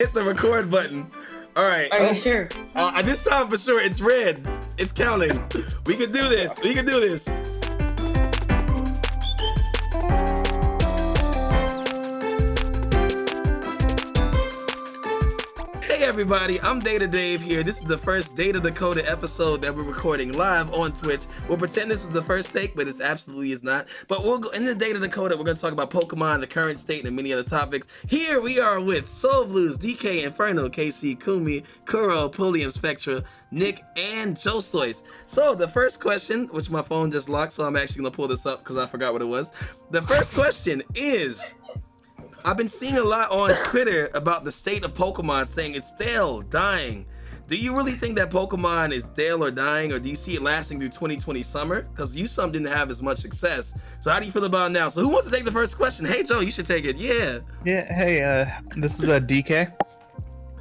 Hit the record button. All right. Are you sure? This time for sure, it's red. It's counting. We can do this. We can do this. Hey everybody, I'm DataDave here. This is the first Data Dakota episode that we're recording live on Twitch. We'll pretend this was the first take, but it absolutely is not. But we'll go in the Data Dakota, we're going to talk about Pokemon, the current state, and many other topics. Here we are with Soul Blues, DK, Inferno, KC, Kumi, Kuro, Pullium, Spectra, Nick, and Jostois. So the first question, which my phone just locked, so I'm actually going to pull this up because I forgot what it was. The first question is... I've been seeing a lot on Twitter about the state of Pokemon, saying it's stale, dying. Do you really think that Pokemon is stale or dying, or do you see it lasting through 2020 summer? Because USUM didn't have as much success. So how do you feel about it now? So who wants to take the first question? Hey Joe, you should take it. Yeah. Yeah. Hey, this is DK.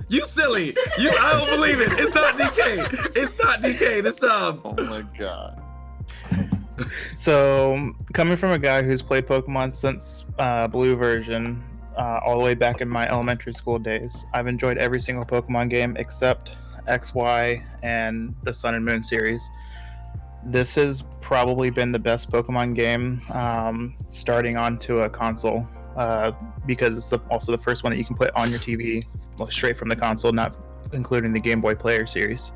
You silly. I don't believe it. It's not DK. It's not DK this time. Oh my god. So, coming from a guy who's played Pokemon since Blue version, all the way back in my elementary school days, I've enjoyed every single Pokemon game except X, Y, and the Sun and Moon series. This has probably been the best Pokemon game starting onto a console, because it's also the first one that you can put on your TV straight from the console, not including the Game Boy Player series.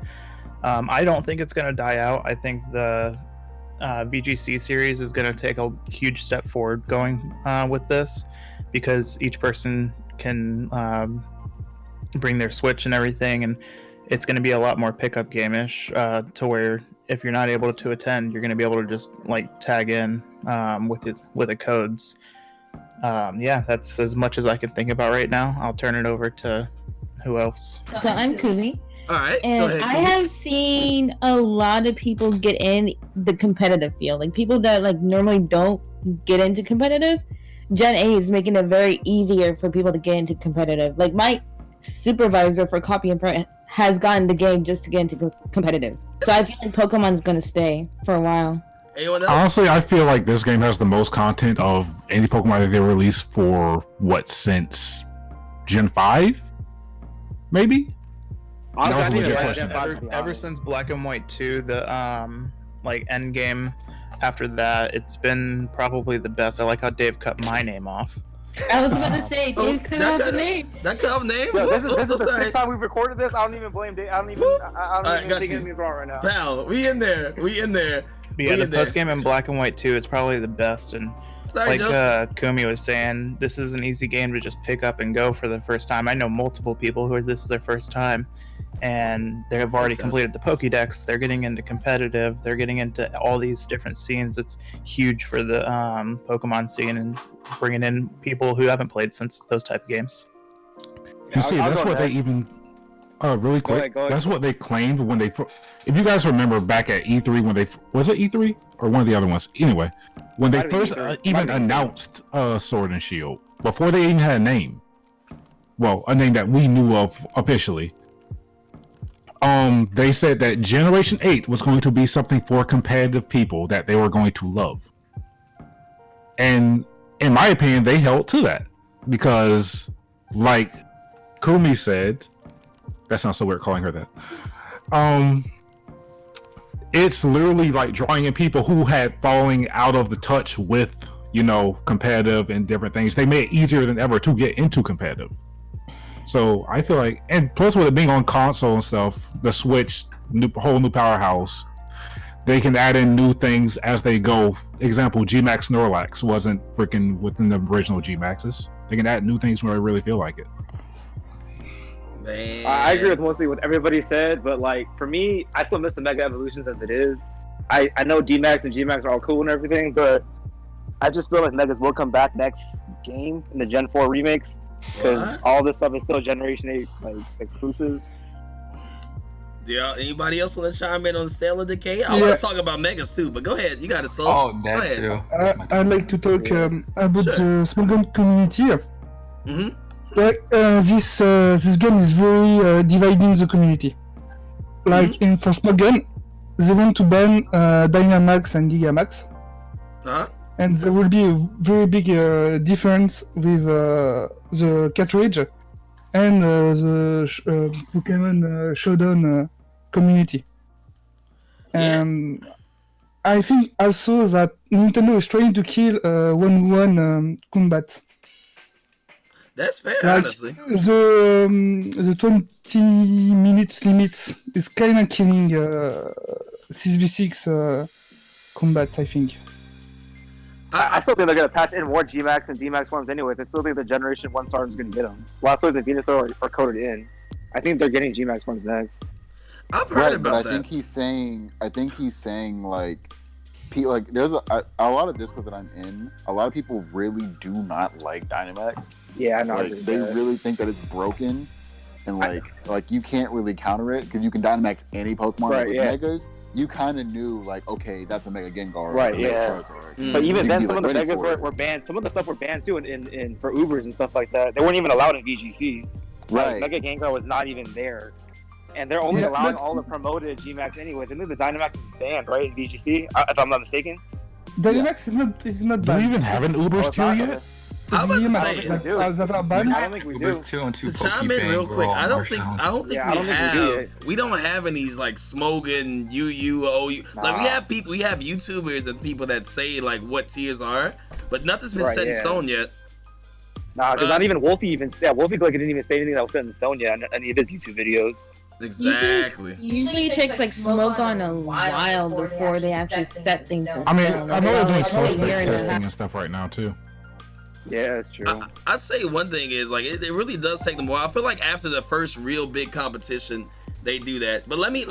I don't think it's going to die out. I think the VGC series is going to take a huge step forward going with this, because each person can bring their Switch and everything, and it's going to be a lot more pickup game-ish, to where if you're not able to attend, you're going to be able to just like tag in with the codes. Yeah, that's as much as I can think about right now. I'll turn it over to who else. So I'm Kumi. All right, and go ahead, I have seen a lot of people get in the competitive field, like people that like normally don't get into competitive. Gen A is making it very easier for people to get into competitive. Like my supervisor for copy and print has gotten the game just to get into competitive. So I feel like Pokemon's gonna stay for a while. Anyone else? Honestly, I feel like this game has the most content of any Pokemon that they released for since Gen 5, maybe. That was a legit question. Ever since Black and White 2, the like end game after that, it's been probably the best. I like how Dave cut my name off. I was about to say, Dave cut off the name. That cut off name? Yo, this is the sixth time we've recorded this. I don't even blame Dave. I don't even think anything's wrong right now. Pal, we in there. But yeah, the post game in Black and White 2 is probably the best, and sorry, like Kumi was saying, this is an easy game to just pick up and go for the first time. I know multiple people who this is their first time, and they have already completed the Pokédex. They're getting into competitive. They're getting into all these different scenes. It's huge for the Pokemon scene and bringing in people who haven't played since those type of games. You see, that's what they even... really quick. Go ahead. That's what they claimed when they... If you guys remember back at E3 when they... Was it E3? Or one of the other ones? Anyway, when they first even announced Sword and Shield, before they even had a name. Well, a name that we knew of officially. They said that Generation 8 was going to be something for competitive people that they were going to love. And in my opinion, they held to that. Because, like Kumi said... That sounds so weird calling her that. It's literally like drawing in people who had falling out of the touch with, competitive and different things. They made it easier than ever to get into competitive. So I feel like, and plus with it being on console and stuff, the Switch, whole new powerhouse, they can add in new things as they go. Example, Gmax Snorlax wasn't freaking within the original Gmaxes. They can add new things when they really feel like it. Man. I agree with mostly what everybody said, but like for me, I still miss the Mega Evolutions as it is. I know DMax and Gmax are all cool and everything, but I just feel like Megas will come back next game in the Gen 4 remakes, because all this stuff is still Generation 8 like exclusive. Yeah, anybody else want to chime in on the Stale or Decay? I want to talk about Megas too, but go ahead. You got it, Soul. Oh, that too. I'd like to talk about the small gun community. Mm-hmm. Like this game is very dividing the community. Like in for small gun, they want to ban Dynamax and Gigamax. And there will be a very big difference with the cartridge. and the Pokemon Showdown community. And I think also that Nintendo is trying to kill one-on-one combat. That's fair, Like, honestly. The 20 minutes limit is kind of killing 6v6 combat, I think. I still think they're gonna patch in more Gmax and DMax forms anyway. I still think the Generation 1 stars is gonna get them. Blastoise and Venusaur are coded in. I think they're getting Gmax forms next. I've heard about but that. I think he's saying like there's a lot of Discord that I'm in. A lot of people really do not like Dynamax. Yeah, I know. Like, they really think that it's broken, and like you can't really counter it because you can Dynamax any Pokemon with Megas. You kind of knew, like, okay, that's a Mega Gengar. Right, yeah. But even then, some of the Megas were banned. Some of the stuff were banned, too, in for Ubers and stuff like that. They weren't even allowed in VGC. Right. Like, Mega Gengar was not even there. And they're only allowing all the promoted Gmax anyways. I think the Dynamax is banned, right, in VGC, if I'm not mistaken? Dynamax is not Do bad. we even have an Uber tier yet? I'm about to say, I don't think we do. to chime in real quick, I don't think we don't have any like Smogan, UU, OU. Like we have YouTubers and people that say like what tiers are, but nothing's been set in stone yet. Nah, because not even Wolfie Wolfie didn't even say anything that was set in stone yet on any of his YouTube videos. Exactly. Usually it takes like Smoke on a while before they actually set things in stone. I mean, I know they're doing suspect year and a testing half. and stuff right now too. Yeah, that's true. I'd say one thing is like it really does take them a while. I feel like after the first real big competition, they do that. But let me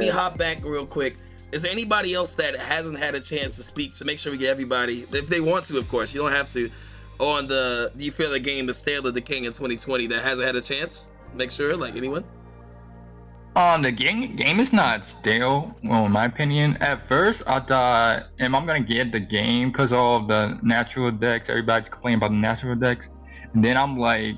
hop back real quick. Is there anybody else that hasn't had a chance to speak to make sure we get everybody, if they want to, of course, you don't have to, on the do you feel the game is stale or the king in 2020 that hasn't had a chance? Make sure, like anyone? The game is not stale. Well, in my opinion, at first I thought, am I gonna get the game because of the natural decks? Everybody's complaining about the natural decks, and then I'm like,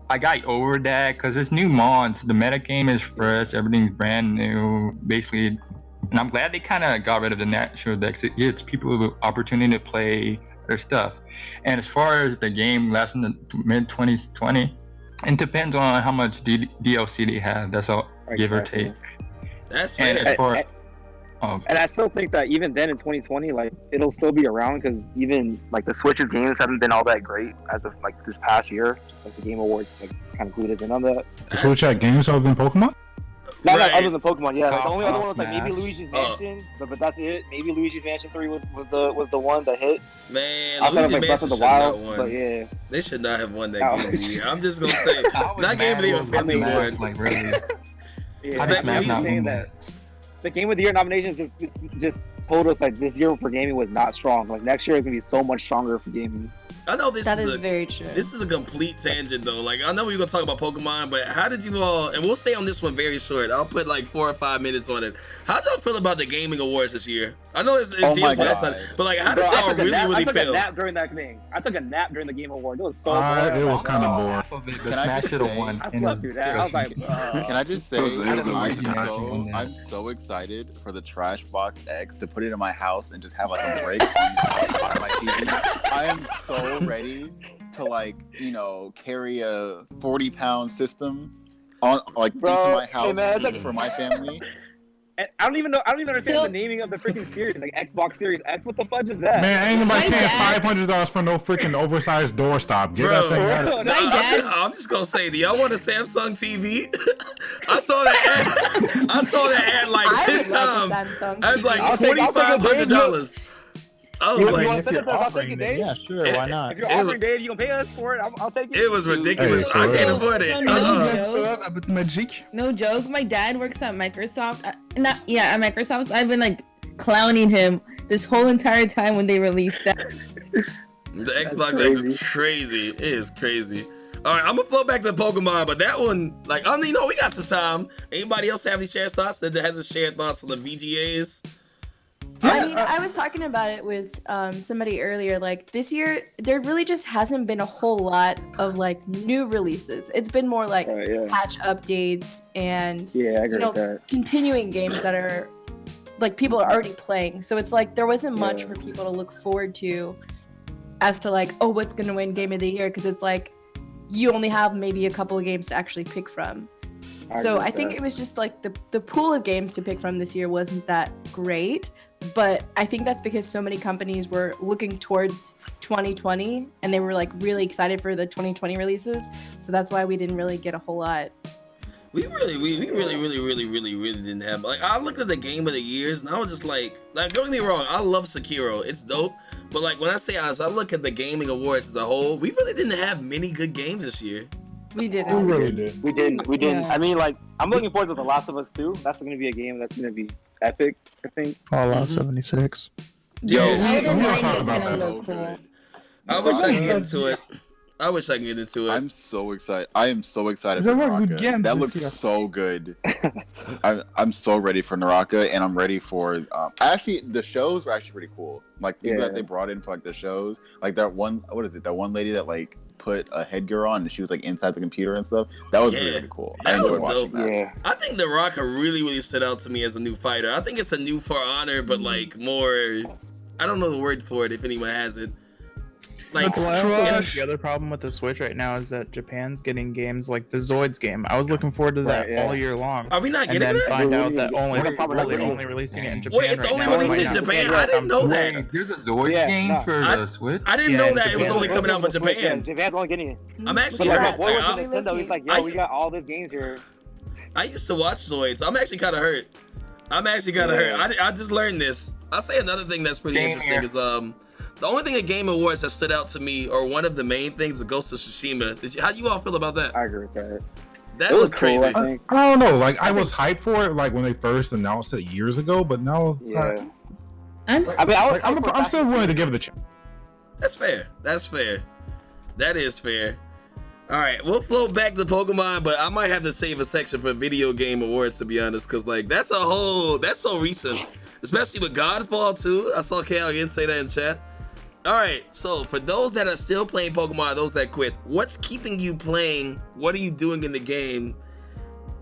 I got over that because it's new mods. The meta game is fresh. Everything's brand new, basically, and I'm glad they kind of got rid of the natural decks. It gives people the opportunity to play their stuff. And as far as the game lasting the mid 2020, it depends on how much DLC they have. That's all. Give or take. That's and fair. And I still think that even then in 2020, like it'll still be around because even like the Switch's games haven't been all that great as of like this past year. Just like the Game Awards, like kind of glued us in on that. The Switch had games other than Pokemon? Not other than Pokemon, yeah. Like, the only other one was like maybe Luigi's Mansion, but that's it. Maybe Luigi's Mansion 3 was the one that hit. Man, I thought it was like Breath of the Wild, won. but yeah. They should not have won that game of the year. I'm just gonna say that game of the year fit me award. Like really. Yeah, I'm just saying that the Game of the Year nominations just told us like this year for gaming was not strong. Like next year is gonna be so much stronger for gaming. I know this is very true. This is a complete tangent though. Like I know we were gonna talk about Pokemon, but how did you all? And we'll stay on this one very short. I'll put like 4 or 5 minutes on it. How did y'all feel about the gaming awards this year? I know it's my God. but like how did y'all really feel? I took a nap during that thing. I took a nap during the Game Award. It was so boring. It was kind of boring. Can I just say, I slept through that. I was like, can I just say, I'm I'm so excited for the Trash Box X to put it in my house and just have like a break on my TV. I am so ready to like, carry a 40-pound system on into my house for my family. And I don't even understand the naming of the freaking series, like Xbox Series X. What the fudge is that? Man, ain't nobody paying $500 for no freaking oversized doorstop. Get that thing out of I'm just gonna say, do y'all want a Samsung TV? I saw that ad like 10 times. I was like $2,500. I was like, if you're offering it, yeah, sure, why not? If you're offering Dave, you gonna pay us for it. I'll take it. It was ridiculous. I can't afford it. About Magic. No joke. My dad works at Microsoft. At Microsoft. So I've been like clowning him this whole entire time when they released that. The Xbox X is crazy. It is crazy. All right, I'm gonna flow back to Pokemon, but that one, like, we got some time. Anybody else have any shared thoughts that hasn't shared thoughts on the VGAs? I mean, I was talking about it with somebody earlier. Like this year, there really just hasn't been a whole lot of like new releases. It's been more like patch updates and continuing games that are like people are already playing. So it's like there wasn't much for people to look forward to as to like, oh, what's gonna win Game of the Year? Because it's like you only have maybe a couple of games to actually pick from. So I think it was just like the pool of games to pick from this year wasn't that great, but I think that's because so many companies were looking towards 2020 and they were like really excited for the 2020 releases. So that's why we didn't really get a whole lot. We really didn't have, like, I looked at the game of the years and I was just like, don't get me wrong, I love Sekiro, it's dope, but like when I say honest, I look at the gaming awards as a whole, we really didn't have many good games this year. We didn't. We really did. We didn't. Yeah. I mean, like, I'm looking forward to The Last of Us 2. That's going to be a game that's going to be epic, I think. Fallout 76. Yo, I we don't don't think talk it's about gonna that. look cool. I wish I could get into it. I wish I could get into it. I'm so excited. I am so excited There for were Naraka. good games That this looks year. so good. I'm so ready for Naraka, and I'm ready for. Actually, the shows were actually pretty cool. Like people that they brought in for like the shows, like that one. What is it? That one lady that like put a headgear on and she was like inside the computer and stuff. That was really cool. I That enjoyed was watching dope. that. Yeah. I think the Rocker really stood out to me as a new fighter. I think it's a new For Honor, but like more. I don't know the word for it if anyone has it. Like, Well, I also think trash. the other problem with the Switch right now is that Japan's getting games like the Zoids game. I was looking forward to that Right, yeah. all year long. are we not And getting then that? find out that We're gonna probably not really get it. only releasing it in Japan Wait, it's right only now. released It in might not Japan? be- I didn't know Wait, that. there's a Zoid Yeah, game no. for I- the Switch? I didn't Yeah, know in that it was Japan. only coming out for Japan. Japan's only getting it. I'm But actually like, hurt. my boy went to I, Nintendo. He's like, yo, we got all these games here. I used to watch Zoids. I'm actually kind of hurt. hurt. I just learned this. I'll say another thing that's pretty Same interesting here. is the only thing at Game Awards that stood out to me, or one of the main things, was Ghost of Tsushima. How you all feel about that? I agree with that. That It was was crazy. cool, I think. I don't know. Like I was hyped for it, like when they first announced it years ago, but now, Yeah. I'm I mean, I was I'm still willing to give it a chance. That's fair. That's fair. That is fair. All right, we'll float back to Pokemon, but I might have to save a section for video game awards, to be honest, because like that's so recent, especially with Godfall too. I saw Kale again say that in chat. All right, so for those that are still playing Pokemon, those that quit, what's keeping you playing? What are you doing in the game?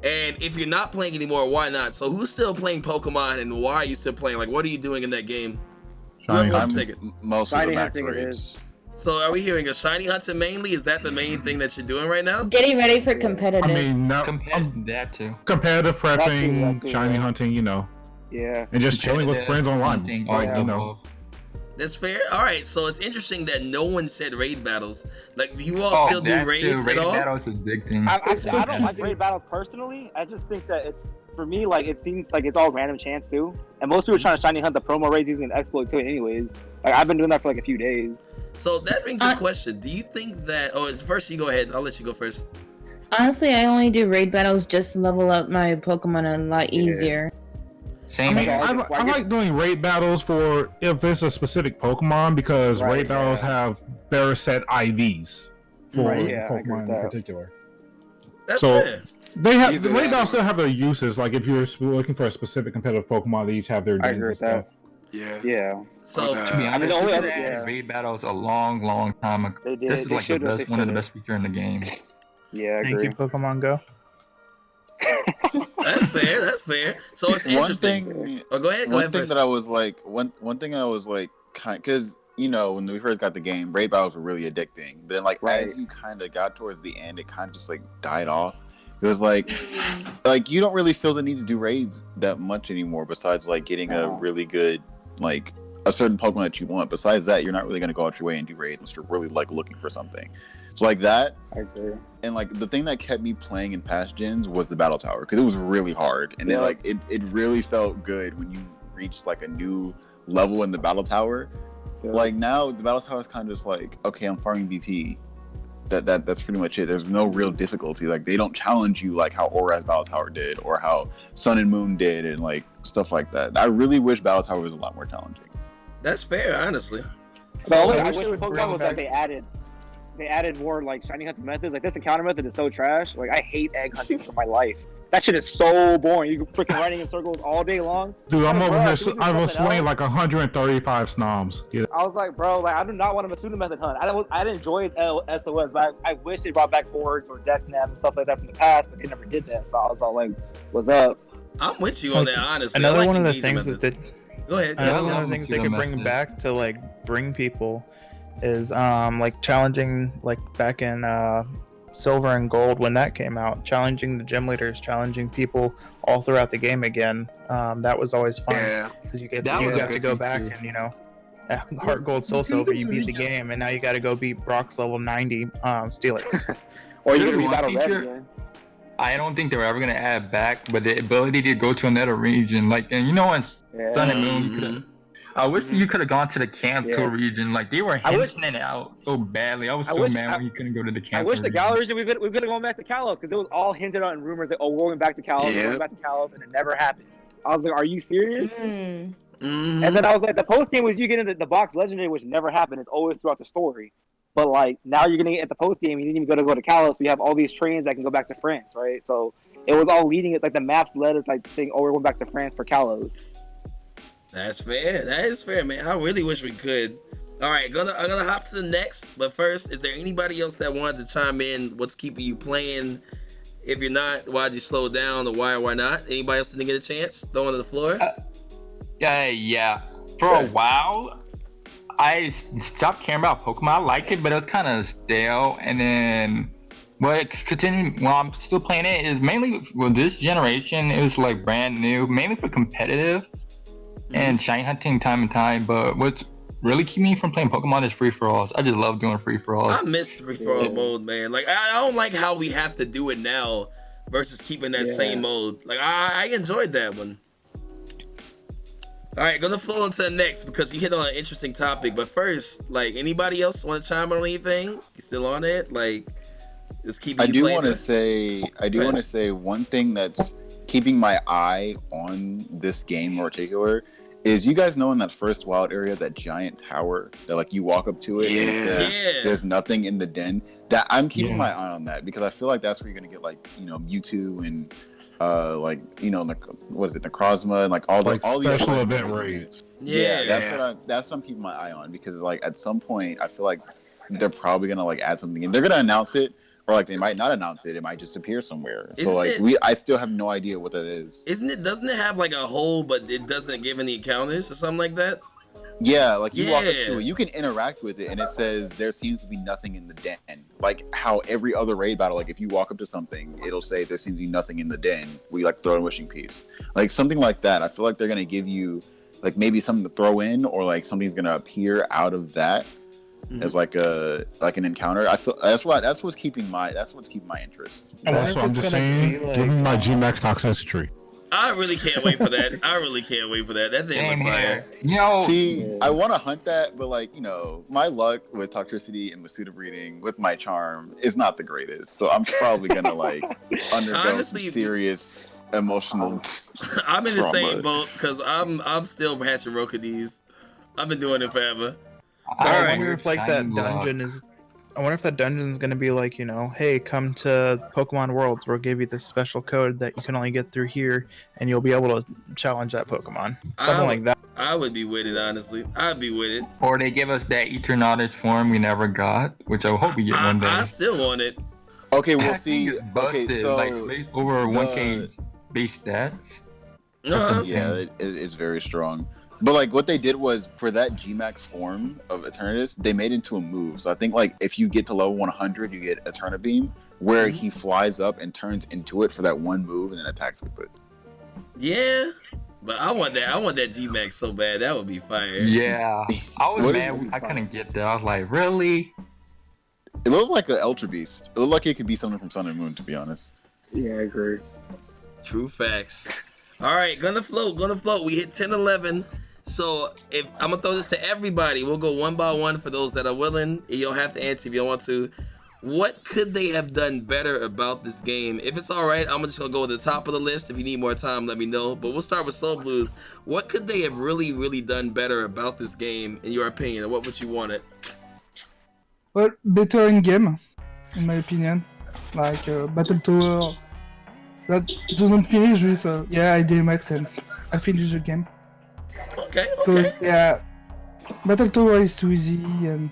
And if you're not playing anymore, why not? So who's still playing Pokemon, and why are you still playing? Like, what are you doing in that game? Shiny Let's I'm take it. most of the Shiny max hunting it raids. is. So are we hearing a shiny hunting mainly? Is that the main thing that you're doing right now? getting ready for competitive. I mean, now Compared to that too. competitive prepping, That's it, shiny yeah. hunting, you know, Yeah. and just chilling with friends online, Hunting, like all you know. That's fair. All right, so it's interesting that no one said raid battles. Like, do you all still do that raids too. at Raid all? battles addicting. I don't like raid battles personally. I just think that it's, for me, like, it seems like it's all random chance too. And most people are trying to shiny hunt the promo raids using an exploit too anyways. Like, I've been doing that for like a few days. So that brings a question. Do you think that? Oh, it's first. You go ahead. I'll let you go first. Honestly, I only do raid battles just to level up my Pokemon a lot easier. I Same mean, here. I like doing raid battles for if it's a specific Pokemon because Right, raid battles yeah. have better set IVs for Right, the yeah, I agree Pokemon with in that. particular. That's So- fair. They have Either the raid that battles or- still have their uses. Like if you're looking for a specific competitive Pokemon, they each have their I gens agree and with that. stuff. Yeah. Yeah. So To be I mean, honest, the only they other- added yeah. raid battles a long time ago. They did. This is They like the should have. best, one of the best feature in the game. Yeah, I Thank agree. you, Pokemon Go. that's fair. That's fair. So it's One interesting. thing. Oh, go ahead. Go One ahead thing first. that I was like, one thing I was like, because you know when we first got the game, raid battles were really addicting. But then like Right. as you kind of got towards the end, it kind of just like died off. It was like you don't really feel the need to do raids that much anymore. Besides like getting a No. really good like a certain Pokemon that you want. Besides that, you're not really gonna go out your way and do raids unless you're really like looking for something. So like that. I agree. And like the thing that kept me playing in past gens was the battle tower because it was really hard, and then Yeah. like it really felt good when you reached like a new level in the battle tower. Yeah. Like now the battle tower is kind of just like, okay, I'm farming BP. That's pretty much it. There's no real difficulty. Like they don't challenge you like how Aura's battle tower did or how Sun and Moon did and like stuff like that. I really wish battle tower was a lot more challenging. That's fair, honestly. The only I I wish wish they would Pokemon bring was back- that they added more like shiny hunting methods. Like this encounter method is so trash. Like I hate egg hunting for my life. That shit is so boring. You freaking running in circles all day long. Dude, I'm Bro, over here. can we do I was something slaying else? like 135 snoms. Yeah. I was like, bro, like I do not want a Masuda method hunt. I didn't enjoy SOS, but I wish they brought back boards or deck snaps and stuff like that from the past, but they never did that. So I was all like, what's up? I'm with you on that, honestly. I Another like one of the engagement things that methods. they Go ahead. Another Yeah, one I of the love things they Masuda could bring method. back to like bring people is like challenging like back in Silver and Gold when that came out, challenging the gym leaders, challenging people all throughout the game again. That was always fun because you got to go back and at Heart Gold, Soul Silver, you beat the game, and now you got to go beat Brock's level 90 Steelix. Or you're gonna be battle red again. I don't think they're ever gonna add back, but the ability to go to another region, and in Sun and Moon, you could've. I wish you could have gone to the Camp Tour region. Like they were hinting it out so badly. I was so mad when you couldn't go to the Camp. I wish the Galar region we could have gone back to Kalos because it was all hinted out in rumors that we're going back to Kalos, we're going back to Kalos, and it never happened. I was like, are you serious? And then I was like, the post game was you getting the box legendary, which never happened. It's always throughout the story. But like now you're gonna get at the post game, you didn't even go to Kalos. We have all these trains that can go back to France, right? So it was all leading it. Like the maps led us like saying, "Oh, we're going back to France for Kalos." That's fair. That is fair, man. I really wish we could. All right, I'm gonna hop to the next. But first, is there anybody else that wanted to chime in? What's keeping you playing? If you're not, why'd you slow down? Or why or why not? Anybody else didn't get a chance? Throw it on the floor. Yeah. For a while, I stopped caring about Pokemon. I liked it, but it was kind of stale. And then, continuing while I'm still playing it is mainly with this generation. It was like brand new, mainly for competitive and shiny hunting time and time. But what's really keeping me from playing Pokemon is free for alls. I just love doing free for alls. I miss free for all mode, man. Like I don't like how we have to do it now versus keeping that same mode. Like I enjoyed that one. All right, gonna flow into the next because you hit on an interesting topic. But first, like, anybody else want to chime on anything? You still on it? Like, just keep. I do want to say one thing that's keeping my eye on this game in particular is you guys know in that first wild area, that giant tower that like you walk up to it and there's nothing in the den. That I'm keeping my eye on that because I feel like that's where you're gonna get like Mewtwo and. What is it, Necrozma and like all the special event raids. That's what I'm keeping my eye on because like at some point I feel like they're probably gonna like add something in. They're gonna announce it or like they might not announce it. It might just appear somewhere. I still have no idea what that is. Doesn't it have like a hole but it doesn't give any encounters or something like that? Yeah, like you walk up to it, you can interact with it, and it says there seems to be nothing in the den. Like how every other raid battle, like if you walk up to something, it'll say there seems to be nothing in the den. We like throw a wishing piece, like something like that. I feel like they're gonna give you like maybe something to throw in, or like something's gonna appear out of that as like an encounter. I feel that's what's keeping my interest. Also, I'm just saying, give me my Gmax toxicity. I really can't wait for that. That thing was fire. See, I want to hunt that, but like, my luck with toxicity and Masuda breeding with my charm is not the greatest. So I'm probably gonna like undergo some serious emotional I'm in the same boat because I'm still hatching Rookidis. I've been doing it forever. I wonder if like that dungeon is. I wonder if that dungeon is going to be like, hey, come to Pokemon Worlds. We'll give you this special code that you can only get through here, and you'll be able to challenge that Pokemon. Something like that. I would be with it, honestly. I'd be with it. Or they give us that Eternatus form we never got, which I hope we get one day. I still want it. Okay, we'll see. Okay, so like over 1K base stats. Yeah, it's very strong. But like what they did was for that Gmax form of Eternatus, they made it into a move. So I think like if you get to level 100, you get Eternabeam, where he flies up and turns into it for that one move and then attacks with it. Yeah, but I want that Gmax so bad. That would be fire. Yeah, I was mad I couldn't get that. I was like, really? It looks like an Ultra Beast. It looked like it could be something from Sun and Moon, to be honest. Yeah, I agree. True facts. All right, gonna float. We hit 10-11. So if I'm gonna throw this to everybody, we'll go one by one for those that are willing. You don't have to answer if you don't want to. What could they have done better about this game? If it's all right, I'm just gonna go to the top of the list. If you need more time, let me know. But we'll start with Soul Blues. What could they have really, really done better about this game, in your opinion? Or what would you want it? Well, better in game, in my opinion. Like Battle Tower, that doesn't finish with I DMax and I finish the game. Okay. Yeah, Battle Tower is too easy, and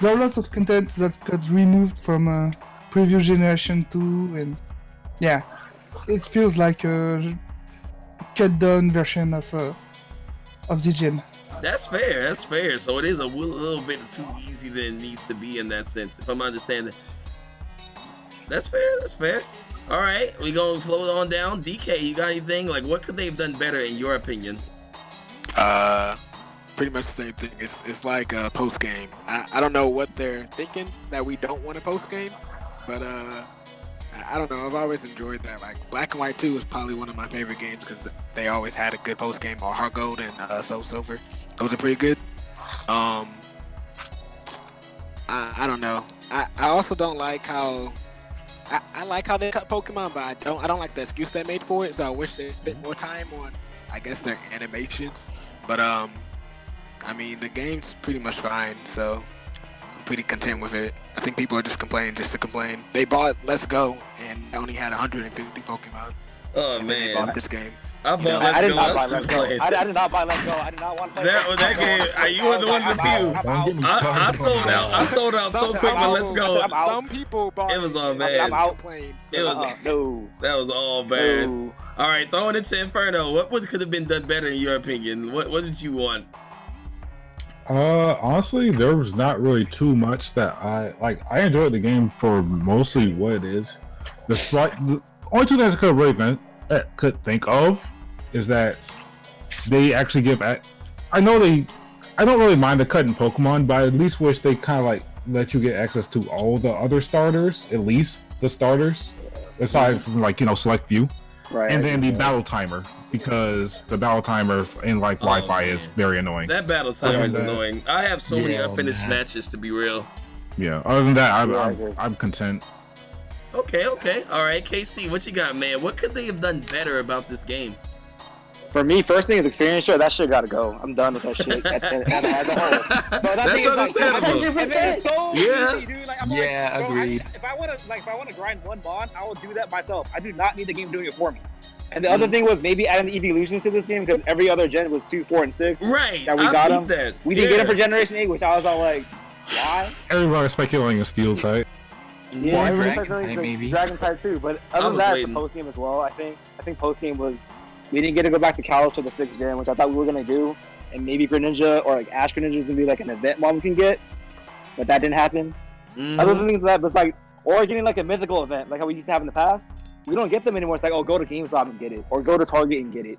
there are lots of content that got removed from previous generation too, and yeah, it feels like a cut down version of the game. That's fair. So it is a little bit too easy than it needs to be in that sense, if I'm understanding. That's fair. All right, we gonna float on down. DK, you got anything? Like, what could they have done better in your opinion? Pretty much the same thing. It's like a post game. I don't know what they're thinking that we don't want a post game, but I don't know. I've always enjoyed that. Like Black and White 2 is probably one of my favorite games because they always had a good post game. Or Heart Gold and Soul Silver. Those are pretty good. I don't know. I also don't like how. I like how they cut Pokemon, but I don't like the excuse they made for it. So I wish they spent more time on, I guess, their animations. But I mean, the game's pretty much fine, so I'm pretty content with it. I think people are just complaining just to complain. They bought Let's Go and only had 150 Pokemon. Oh and man! They bought this game. I bought Let's Go. I did not buy Let's Go. I did not buy Let's Go. I did not want to play that game. You were the one of the few. I sold out. I sold out so quick with Let's Go. Some people bought it. Was all bad. I'm out. It was no. That was all bad. No. All right, throwing it to Inferno. What could have been done better in your opinion? What did you want? Honestly, there was not really too much that I like. I enjoyed the game for mostly what it is. The only two things I could think of is that they actually give. I don't really mind the cutting Pokemon, but I at least wish they kind of like let you get access to all the other starters, at least the starters, aside from like select few. Right. And then the battle timer, because the battle timer in like Wi-Fi is very annoying. That battle timer is annoying. I have so many unfinished matches, to be real. Yeah. Other than that, I'm content. Okay. All right, KC, what you got, man? What could they have done better about this game? For me, first thing is experience share. That shit gotta go. I'm done with that shit as a whole. So that's understandable. It's so easy, dude. Like, I'm agreed. If I want to grind one bond, I will do that myself. I do not need the game doing it for me. And the other thing was maybe adding evolutions to this game because every other gen was 2, 4, and 6. Right. That we got them. That. We didn't get them for Generation 8, which I was all like, why? Everybody's speculating a Steel type. Yeah, maybe Dragon type too. But other than that, it's the post game as well. I think post game was. We didn't get to go back to Kalos for the 6th gen, which I thought we were gonna do, and maybe Greninja or like Ash Greninja is gonna be like an event mod we can get, but that didn't happen. Other than that, but it's like, or getting like a mythical event, like how we used to have in the past. We don't get them anymore. It's like, oh, go to GameStop and get it, or go to Target and get it.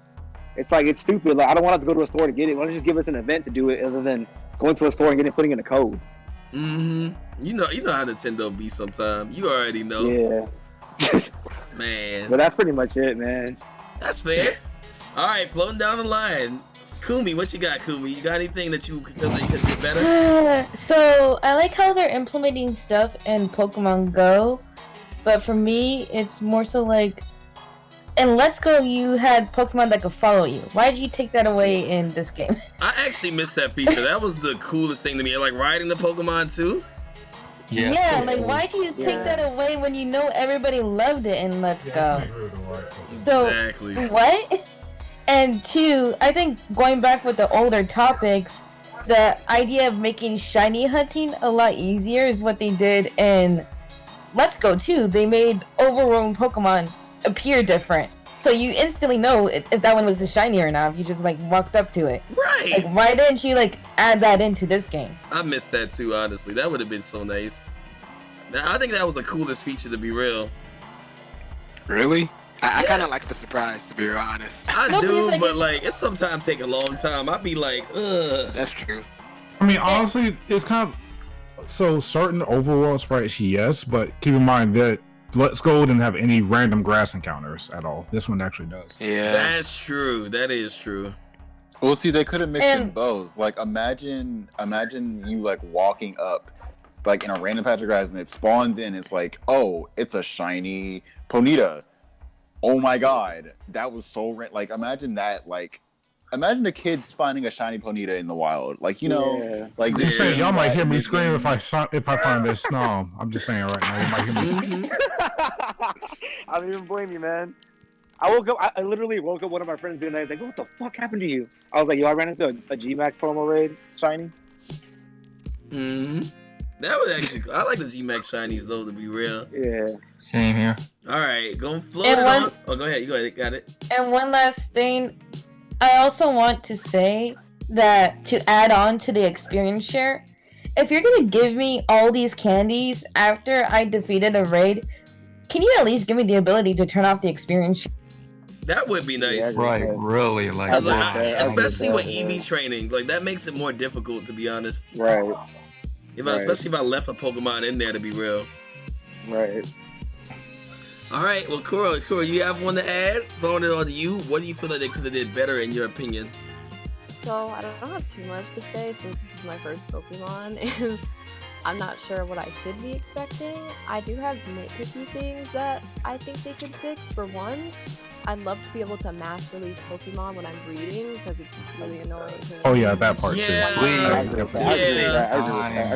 It's like, it's stupid. Like, I don't want to have to go to a store to get it. Why don't you just give us an event to do it, other than going to a store and putting in a code? You know how Nintendo be sometime. You already know. Yeah. Man. But that's pretty much it, man. That's fair. All right, floating down the line. Kumi, what you got, Kumi? You got anything that you feel like could get better? So, I like how they're implementing stuff in Pokemon Go, but for me, it's more so like, in Let's Go, you had Pokemon that could follow you. Why did you take that away in this game? I actually missed that feature. That was the coolest thing to me. Like riding the Pokemon too. Yeah, like why'd you take that away when you know everybody loved it in Let's Go? So, exactly. What? And 2, I think going back with the older topics, the idea of making shiny hunting a lot easier is what they did in Let's Go too. They made overgrown Pokemon appear different. So you instantly know if that one was the shiny or not, if you just like walked up to it. Right. Like why didn't you like add that into this game? I missed that too, honestly. That would have been so nice. I think that was the coolest feature, to be real. Really? I kind of like the surprise, to be real honest. I do, but like it sometimes take a long time. I'd be like, ugh. That's true. I mean, honestly, it's kind of so certain overworld sprites, yes, but keep in mind that Let's Go didn't have any random grass encounters at all. This one actually does. Yeah, that's true. That is true. Well, see, they could have mixed in both. Like, imagine you like walking up, like in a random patch of grass, and it spawns in. It's like, oh, it's a shiny Ponyta. Oh my god, that was so like. Imagine that. Like, imagine the kids finding a shiny Ponyta in the wild. Like, like. I'm just saying, y'all might hear me scream if I find this. No, I'm just saying right now, you might hear me scream. I don't even blame you, man. I woke up. I literally woke up one of my friends the other night. Like, what the fuck happened to you? I was like, yo, I ran into a Gmax promo raid shiny. That was actually. I like the Gmax shinies though, to be real. Yeah. Same here. All right, gonna float it on. Oh, go ahead. You got it. And one last thing, I also want to say that to add on to the experience share, if you're gonna give me all these candies after I defeated a raid, can you at least give me the ability to turn off the experience? That would be nice. Right, really, like, especially with EV training, like that makes it more difficult, to be honest. Right. Especially if I left a Pokemon in there, to be real. Right. All right, well, Kuro, you have one to add? Throwing it on to you. What do you feel like they could have did better, in your opinion? So I don't have too much to say since this is my first Pokemon, and I'm not sure what I should be expecting. I do have nitpicky things that I think they could fix. For one, I'd love to be able to mass release Pokemon when I'm reading because it's really annoying. Oh yeah, that part too.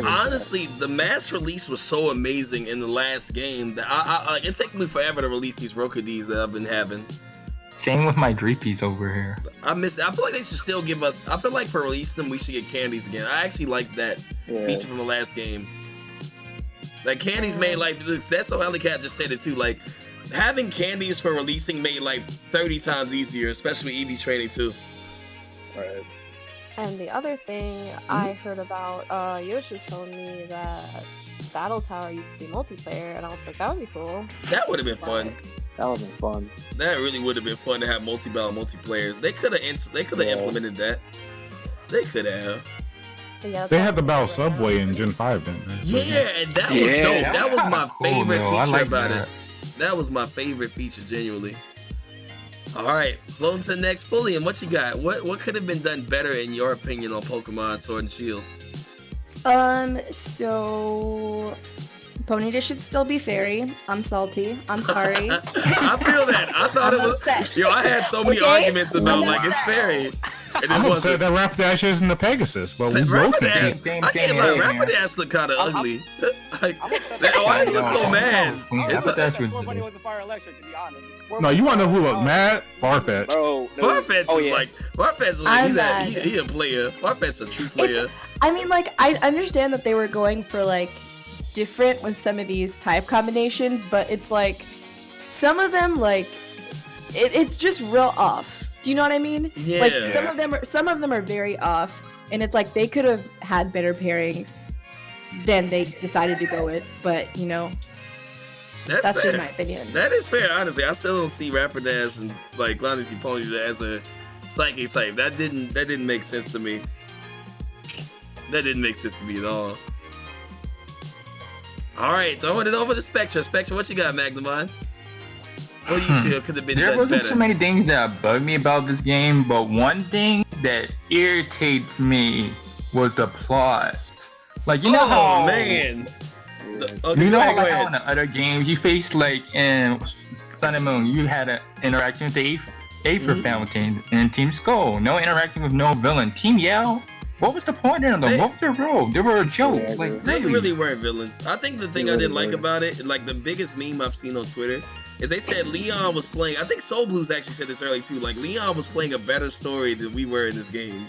Honestly, the mass release was so amazing in the last game that it took me forever to release these Rokudees that I've been having. Same with my Dreepies over here. I feel like they should still give us. I feel like for releasing them, we should get candies again. I actually like that feature from the last game. Like candies made life. That's how Ellicat just said it too. Like having candies for releasing made life 30 times easier, especially with EV training too. Right. And the other thing I heard about, Yoshi was telling me that Battle Tower used to be multiplayer, and I was like, that would be cool. That would have been fun. That would have been fun. That really would have been fun to have multi-battle multiplayers. They could have implemented that. They could have. Yeah, they had the Battle Subway in Gen 5, didn't they? Yeah, and that was dope. That was my favorite feature about that. it. That was my favorite feature, genuinely. All right, floating to the next Bullion. What you got? What could have been done better in your opinion on Pokemon Sword and Shield? So Ponyta should still be fairy. I'm salty. I'm sorry. I feel that. I thought it was. upset. Yo, I had so many arguments about like it's fairy. And I'm upset that Rapidash isn't the Pegasus, but we both think I can't lie. Rapidash look kind of ugly. Like, why you look so mad? No, you want to know who look mad? Farfetch. Farfetch is like he a player. Farfetch a true player. I mean, like, I understand that they were going for like different with some of these type combinations, but it's like some of them like it's just real off. Do you know what I mean? Yeah. Like some of them are very off, and it's like they could have had better pairings than they decided to go with. But you know, that's just my opinion. That is fair, honestly. I still don't see Rapidash and like honestly Ponyta as a psychic type. That didn't make sense to me. That didn't make sense to me at all. All right, throwing it over to Spectra. Spectra, what you got, Magnamon? What do you feel could have been There done wasn't better? so many things that bug me about this game, but one thing that irritates me was the plot. Like, you know how... man. You know how, like, how in the other games you faced, like, in Sun and Moon, you had an interaction with the Aether Fountain and Team Skull. No interaction with no villain. Team Yell? What was the point in them? What was their role? They were a joke. Yeah, like they really weren't villains. I think the thing I didn't like about it, like the biggest meme I've seen on Twitter, is they said Leon was playing. I think Soul Blues actually said this early too. Like Leon was playing a better story than we were in this game.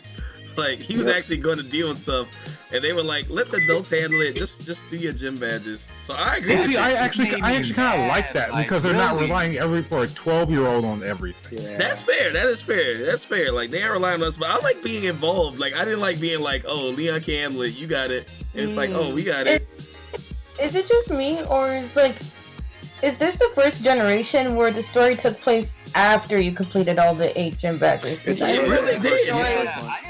Like he was actually going to deal with stuff, and they were like, "Let the adults handle it. Just do your gym badges." So I agree. See, I actually kind of like that because they're not relying for a 12-year-old on everything. Yeah. That's fair. That is fair. That's fair. Like they are relying on us, but I like being involved. Like I didn't like being like, "Oh, Leon can handle it. You got it." And it's like, "Oh, we got it." Is it just me, or is this the first generation where the story took place after you completed all the 8 gym badges? It really did.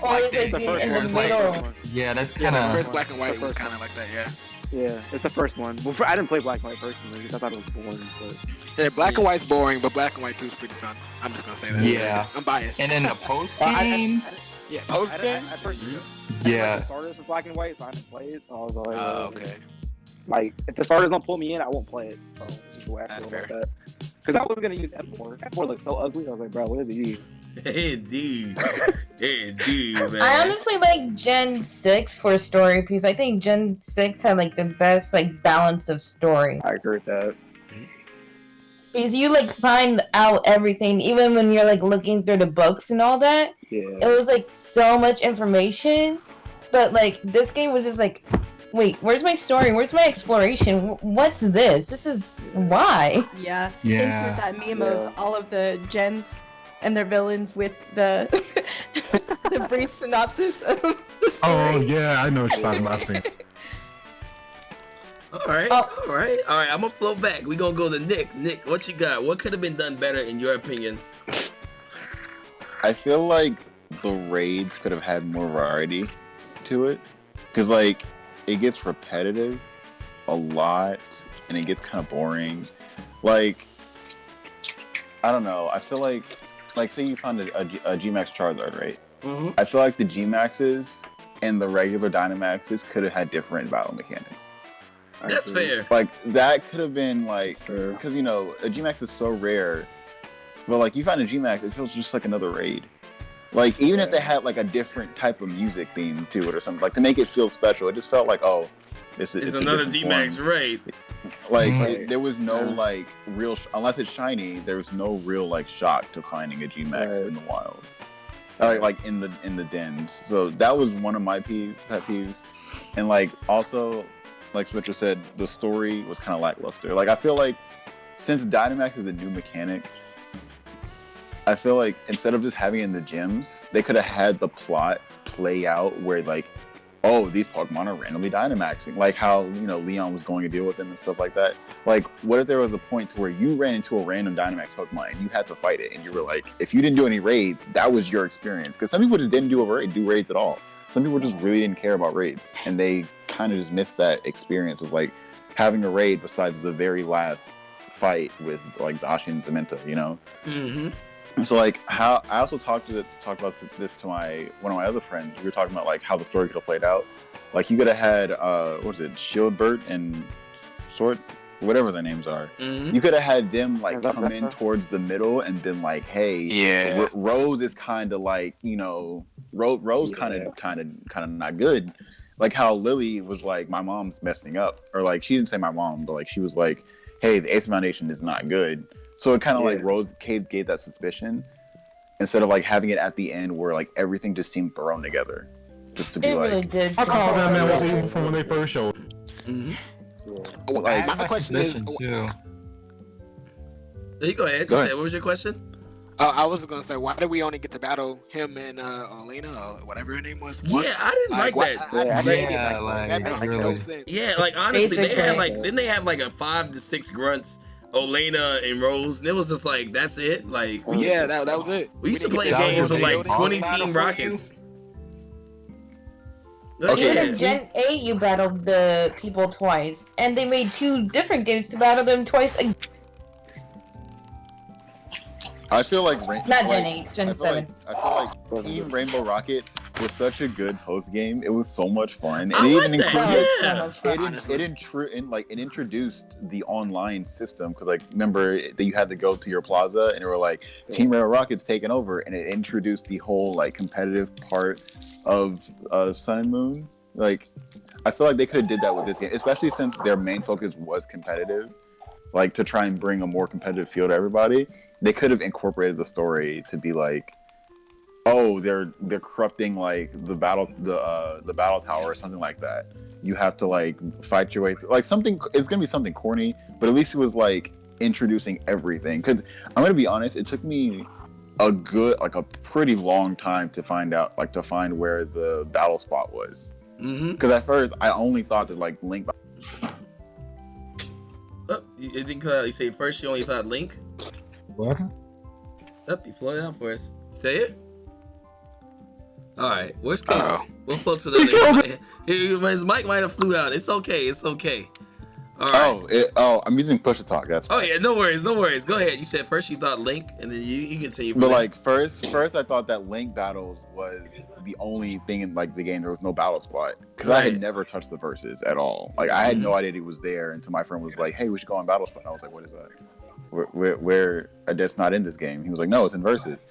Or is it being in the middle? Yeah, that's Yeah, kind the of... first Black and White was kind of like that, yeah. Yeah, it's the first one. Before, I didn't play Black and White personally because I thought it was boring. But Yeah, Black and White's boring, but Black and White 2 is pretty fun. I'm just gonna say that. Yeah. I'm biased. And then the post game... Yeah, post game? I first Yeah. the starters for Black and White, so I didn't play it. So I was like, okay. Like, if the starters don't pull me in, I won't play it. So That's fair. Because I was gonna use M4. M4 looks so ugly. I was like, bro, what is he? Indeed, man. I honestly like Gen 6 for story because I think Gen 6 had like the best like balance of story. I agree with that. Because you like find out everything, even when you're like looking through the books and all that. Yeah. It was like so much information, but like this game was just like, wait, where's my story? Where's my exploration? What's this? This is why? Yeah. Yeah. Insert that meme of all of the gens and their villains with the the brief synopsis of the story. Oh yeah, I know what you're talking about. I've seen it. All right. I'm gonna flow back. We gonna go to Nick. Nick, what you got? What could have been done better in your opinion? I feel like the raids could have had more variety to it, because like it gets repetitive a lot and it gets kind of boring. Like, I don't know. I feel like say you found a Gmax Charizard, right? Mm-hmm. I feel like the Gmaxes and the regular Dynamaxes could have had different battle mechanics. That's fair. Like, that could have been like, because you know, a Gmax is so rare, but like you find a Gmax, it feels just like another raid. Like, even if they had like a different type of music theme to it or something, like to make it feel special, it just felt like, oh, it's another Gmax raid. Like, there was no like real, unless it's shiny, there was no real like shock to finding a Gmax in the wild. Like in the dens. So that was one of my pet peeves. And like also, like Switcher said, the story was kind of lackluster. Like, I feel like since Dynamax is a new mechanic, I feel like instead of just having it in the gyms, they could have had the plot play out where like, oh, these Pokemon are randomly Dynamaxing. Like how, you know, Leon was going to deal with them and stuff like that. Like, what if there was a point to where you ran into a random Dynamax Pokemon and you had to fight it, and you were like, if you didn't do any raids, that was your experience. Because some people just didn't do raids at all. Some people just really didn't care about raids, and they kind of just missed that experience of like having a raid besides the very last fight with like Zashi and Zementa, you know? Mm-hmm. So like how I also talked about this to one of my other friends. We were talking about like how the story could have played out. Like, you could have had what was it, Shieldbert and Sword, whatever their names are. Mm-hmm. You could have had them like come in towards the middle and been like, hey, Rose is kind of like, you know, Rose kind of not good. Like how Lily was like, my mom's messing up, or like she didn't say my mom, but like she was like, hey, the Ace Foundation is not good. So it kind of like Rose gave that suspicion, instead of like having it at the end where like everything just seemed thrown together, just to be It like. really did. I call that man was evil from when they first showed. Mm-hmm. Well, Like, my question is, You go ahead. Go ahead. What was your question? I was gonna say, why did we only get to battle him and Elena, or whatever her name was? Yeah, I didn't like that. That makes no sense. Yeah, like honestly, they had like, Basically. didn't they have like a 5 to 6 grunts, Olena and Rose, and it was just like, that's it. Like, that was it. We used to didn't play get games with that like building. 20 Team Rockets. Even in Gen 8, you battled the people twice, and they made 2 different games to battle them twice. I feel like Not Gen 8, Gen 7. I feel like Team Rainbow Rocket was such a good post game. It was so much fun. I It even like that, included it introduced the online system, because like remember that you had to go to your plaza and it were like Team Rainbow Rocket's taking over, and it introduced the whole like competitive part of Sun and Moon. Like, I feel like they could have did that with this game, especially since their main focus was competitive. Like, to try and bring a more competitive feel to everybody, they could have incorporated the story to be like, oh, they're corrupting like the battle tower or something like that. You have to like fight your way through, like something. It's gonna be something corny, but at least it was like introducing everything. Because I'm gonna be honest, it took me a pretty long time to find where the battle spot was. Because at first I only thought that like Link. Oh, you say first you only thought Link? What? You floated out for us. Say it. Alright, worst case, we'll float to the next. His mic might have flew out. It's okay. Alright. I'm using push to talk. That's fine. Oh yeah, no worries. Go ahead. You said first you thought Link, and then you continue. But like first I thought that Link battles was the only thing in like the game. There was no battle spot, because I had never touched the verses at all. Like, I had no idea he was there until my friend was like, "Hey, we should go on battle spot." And I was like, "What is that? Where that's not in this game." He was like, "No, it's in verses."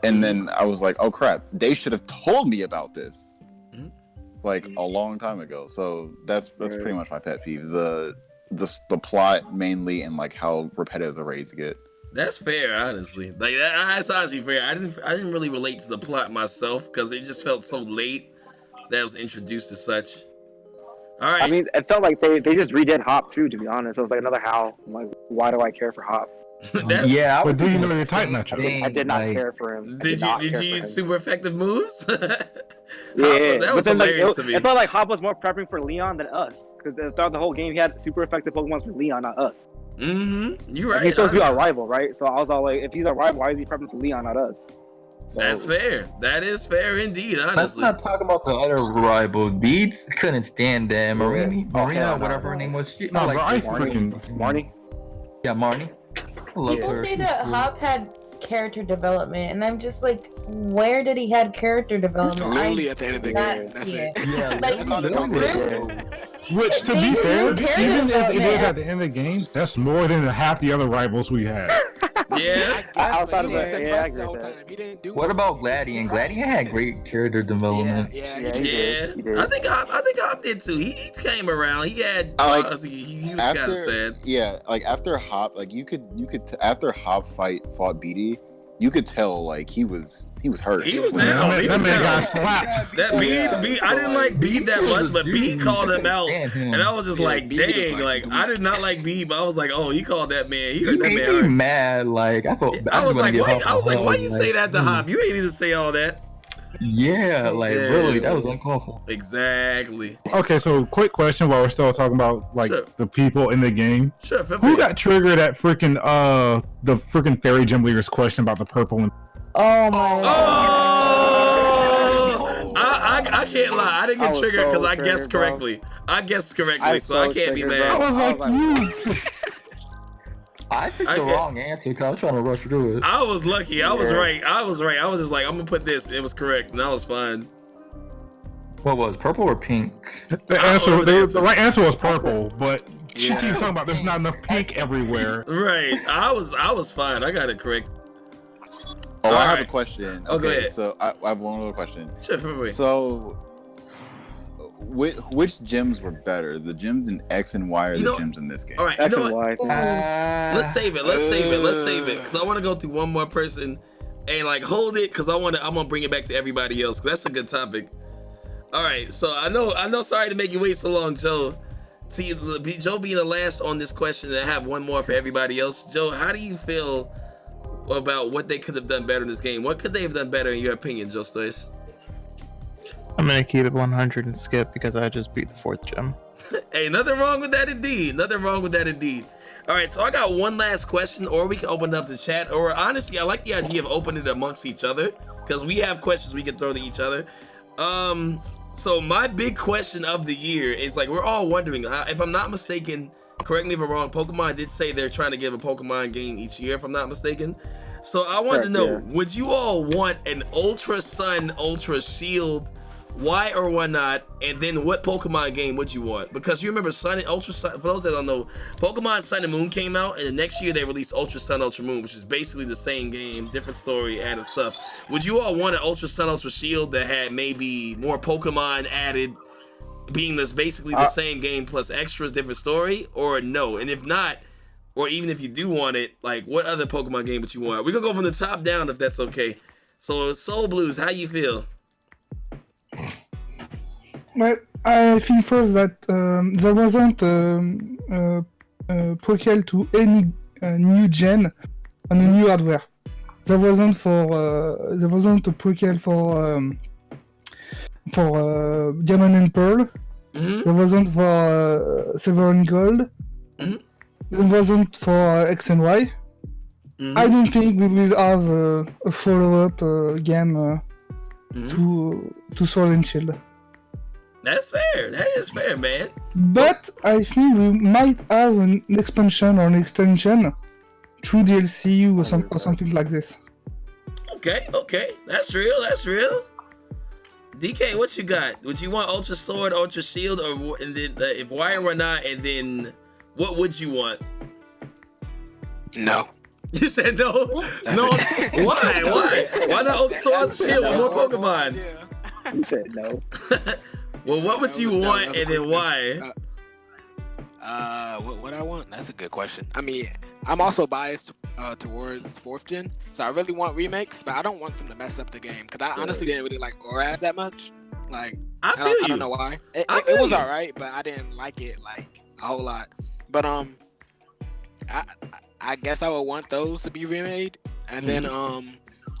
And then I was like, "Oh crap! They should have told me about this like a long time ago." So that's pretty much my pet peeve. The plot mainly, and like how repetitive the raids get. That's fair, honestly. Like that's honestly fair. I didn't really relate to the plot myself, because it just felt so late that it was introduced as such. All right. I mean, it felt like they just redid Hop too. To be honest, it was like another Hal. I'm like, why do I care for Hop? Yeah, but do you know your type matchup? I did not care for him. Did you use super effective moves? Yeah, that was but then hilarious to me. it felt like Hop was more prepping for Leon than us, because throughout the whole game he had super effective Pokemon for Leon, not us. Mm-hmm. You're right. Like, he's supposed to be our rival, right? So I was all like, if he's our rival, why is he prepping for Leon, not us? So, that's fair. That is fair indeed. Honestly. Let's not talk about the other rival. Beats couldn't stand them. Marina, whatever her name was. Marnie. Yeah, Marnie. People say that Hop had character development, and I'm just like, where did he have character development? Literally at the end of the game. That's it. Yeah, like, that's all they're talking about. Which, to be fair, even if it is at the end of the game, that's more than half the other rivals we had. Yeah. Outside of that, I agree with that. He didn't do What about Gladian? Gladian had great character development. Yeah, I think Hop did too. He came around. He had. He was kind of sad. Yeah, like after Hop, like you could after Hop fought BD, you could tell like he was hurt. He was down. That man got slapped. That Beat, I didn't like Beat that much, but Beat called him out, and I was just like, dang, like I did not like Beat, but I was like, oh, he called that man. He hurt that man. He mad. Like I was like, why you say that to Hop? You ain't need to say all that. Yeah, like really, that was uncalled for. Exactly. Okay, so quick question while we're still talking about like the people in the game. Sure. Who got triggered at freaking the freaking Fairy Gym Leader's question about the purple and Oh my god. I can't lie. I didn't get triggered because I guessed correctly. I guessed correctly, so I can't be mad. I was like, you. I picked the wrong answer because I was trying to rush through it. I was lucky. I was right. I was just like, I'm gonna put this. It was correct, and I was fine. What was purple or pink? The right answer was purple, but she keeps talking about there's not enough pink everywhere. Right. I was fine. I got it correct. Oh, I have a question. Oh, go ahead. So I have one other question. Sure, for So, which gyms were better, the gyms in X and Y or the gyms in this game? All right, you know what? Let's save it. Let's save it, because I want to go through one more person and like hold it, because I'm gonna bring it back to everybody else, because that's a good topic. All right, so I know. Sorry to make you wait so long, Joe. See, Joe being the last on this question, and I have one more for everybody else. Joe, how do you feel about what they could have done better in this game? What could they have done better in your opinion, Joe Stoyce? I'm gonna keep it 100 and skip because I just beat the 4th gym. Hey, nothing wrong with that indeed. All right, so I got one last question, or we can open up the chat, or honestly, I like the idea of opening it amongst each other, because we have questions we can throw to each other. So my big question of the year is, like, we're all wondering, if I'm not mistaken, correct me if I'm wrong, Pokemon did say they're trying to give a Pokemon game each year, if I'm not mistaken. So I wanted to know, would you all want an Ultra Sun, Ultra Shield? Why or why not? And then what Pokemon game would you want? Because you remember Sun and Ultra Sun, for those that don't know, Pokemon Sun and Moon came out, and the next year they released Ultra Sun, Ultra Moon, which is basically the same game, different story, added stuff. Would you all want an Ultra Sun, Ultra Shield that had maybe more Pokemon added, being this basically the same game plus extras, different story, or no? And if not, or even if you do want it, like, what other Pokemon game would you want? We're gonna go from the top down if that's okay. So Soul Blues, how you feel? Well, I think first that there wasn't a prequel to any new gen on a new hardware. There wasn't a prequel for Diamond and Pearl. Mm-hmm. There wasn't for Silver and Gold. Mm-hmm. There wasn't for X and Y. Mm-hmm. I don't think we will have a follow-up game to Sword and Shield. That's fair. That is fair, man. But I think we might have an expansion or an extension through DLC or something like this. Okay. That's real. DK, what you got? Would you want Ultra Sword, Ultra Shield, or and then if why or not, and then what would you want? No. You said no. No. Why? Why not Ultra Sword, Ultra Shield with more Pokemon? You said no. Well, what would you want, and then why? What I want? That's a good question. I mean, I'm also biased towards 4th gen, so I really want remakes, but I don't want them to mess up the game, because I honestly didn't really like Goraz that much. Like, I don't know why. It was alright, but I didn't like it like a whole lot. But I guess I would want those to be remade, and then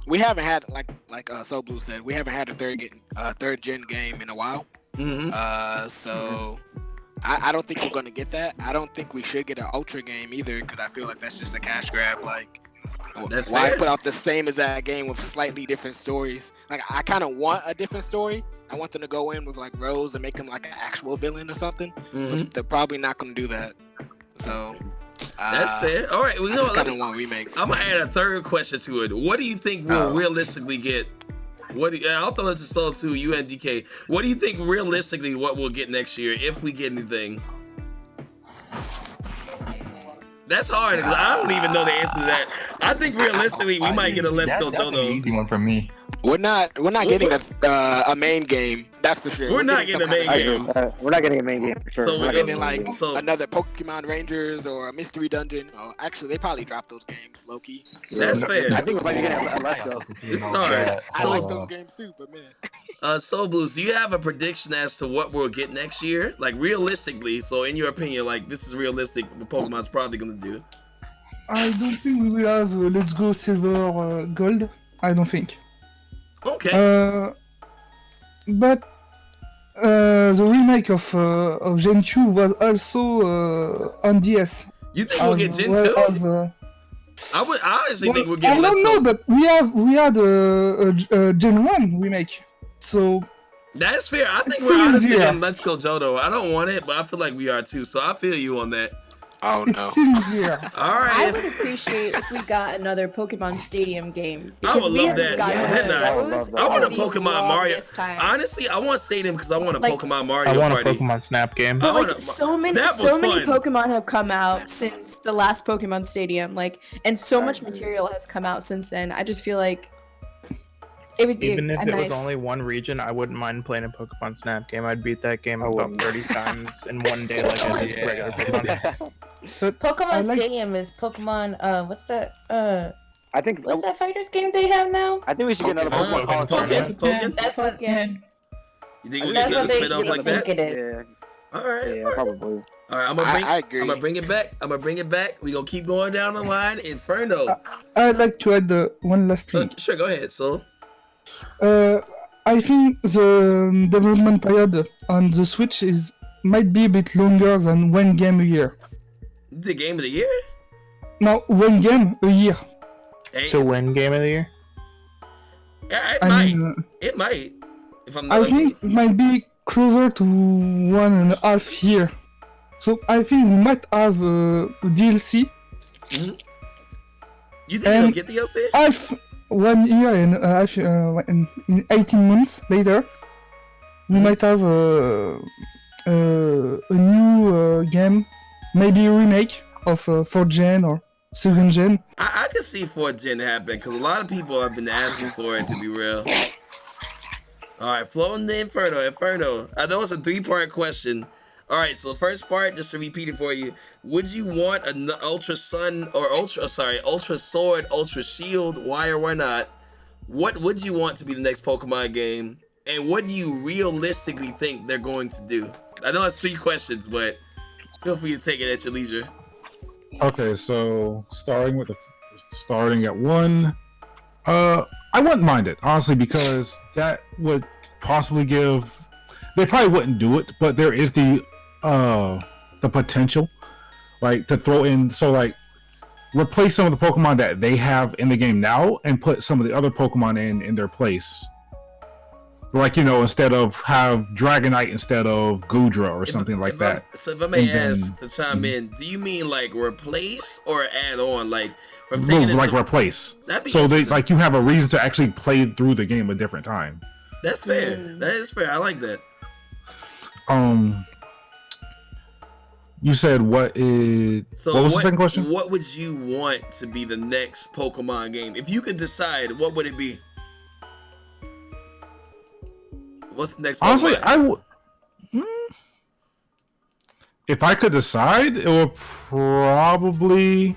we haven't had like So Blue said, we haven't had a third gen game in a while. So I don't think we're gonna get that. I don't think we should get an Ultra game either, because I feel like that's just a cash grab. Like, That's why fair. put out the same exact game with slightly different stories? Like, I kind of want a different story. I want them to go in with like Rose and make him like an actual villain or something. But they're probably not gonna do that. So that's fair. All right, we I kind of want remakes. I'm gonna add a third question to it. What do you think we'll realistically get? I'll throw it to Soul too, you and DK. What do you think realistically what we'll get next year if we get anything? That's hard because I don't even know the answer to that. I think realistically we might get a Let's Go That's an Dodo. easy one for me. We're not getting a main game. That's for sure. We're not getting a main game. We're not getting a main game for sure. So We're getting like another Pokemon Rangers or a Mystery Dungeon. Oh, actually, they probably dropped those games, low key. That's fair. I think we're probably getting a Let's Go. It's hard. I like those games too, but man. Soul Blues, do you have a prediction as to what we'll get next year? Like realistically, so in your opinion, like this is realistic what Pokemon's probably gonna do. I don't think we will have Let's Go Silver Gold. I don't think. Okay. But the remake of Gen 2 was also on DS. You think we'll get Gen 2? I honestly think we'll get. I don't know, but we had a Gen 1 remake, so. That's fair. I think we're honestly getting Let's Go Johto. I don't want it, but I feel like we are too. So I feel you on that. Oh no. All right. I would appreciate if we got another Pokemon Stadium game. I would love that. I want a Pokemon Mario. Honestly, I want Stadium because I want a Pokemon Mario I want Party. a Pokemon Snap game. But like so many Pokemon have come out since the last Pokemon Stadium, like, and so much material has come out since then. I just feel like it would be even if a it nice... was only one region, I wouldn't mind playing a Pokemon Snap game. I'd beat that game about 30 times in one day, like I did regular Pokemon. Pokemon Stadium is Pokemon. What's that? I think what's that fighters game they have now? I think we should get another Pokemon Coliseum. That's what. Yeah. You think we get a spin off like that? Yeah. All right. Yeah, probably. All right, I agree. I'm gonna bring it back. We gonna keep going down the line. Inferno. I'd like to add one last thing. Sure, go ahead, Soul. I think the development period on the Switch might be a bit longer than one game a year. The game of the year? No, one game a year. To win game of the year? It might. If I'm I think it might be closer to 1.5 year. So I think we might have a DLC. Mm-hmm. You think they'll get the DLC? 1 year and in 18 months later, we might have a new game, maybe a remake of 4th gen or 2nd gen. I can see 4th gen happen because a lot of people have been asking for it, to be real. All right, floating the Inferno. I know it's a 3-part question. All right, so the first part, just to repeat it for you, would you want an Ultra Sun or Ultra Sword, Ultra Shield, why or why not? What would you want to be the next Pokemon game? And what do you realistically think they're going to do? I know it's 3 questions, but feel free to take it at your leisure. Okay, so starting at 1, I wouldn't mind it, honestly, because that would possibly give. They probably wouldn't do it, but there is the potential, like to throw in, so like replace some of the Pokemon that they have in the game now and put some of the other Pokemon in their place. Like, instead of have Dragonite instead of Goodra or something like that. So if I may ask to chime in, do you mean like replace or add on? Like from taking replace. So they like you have a reason to actually play through the game a different time. That's fair. That is fair. I like that. You said what was the second question? What would you want to be the next Pokemon game? If you could decide, what would it be? What's the next Pokemon? Honestly, I would. If I could decide, it would probably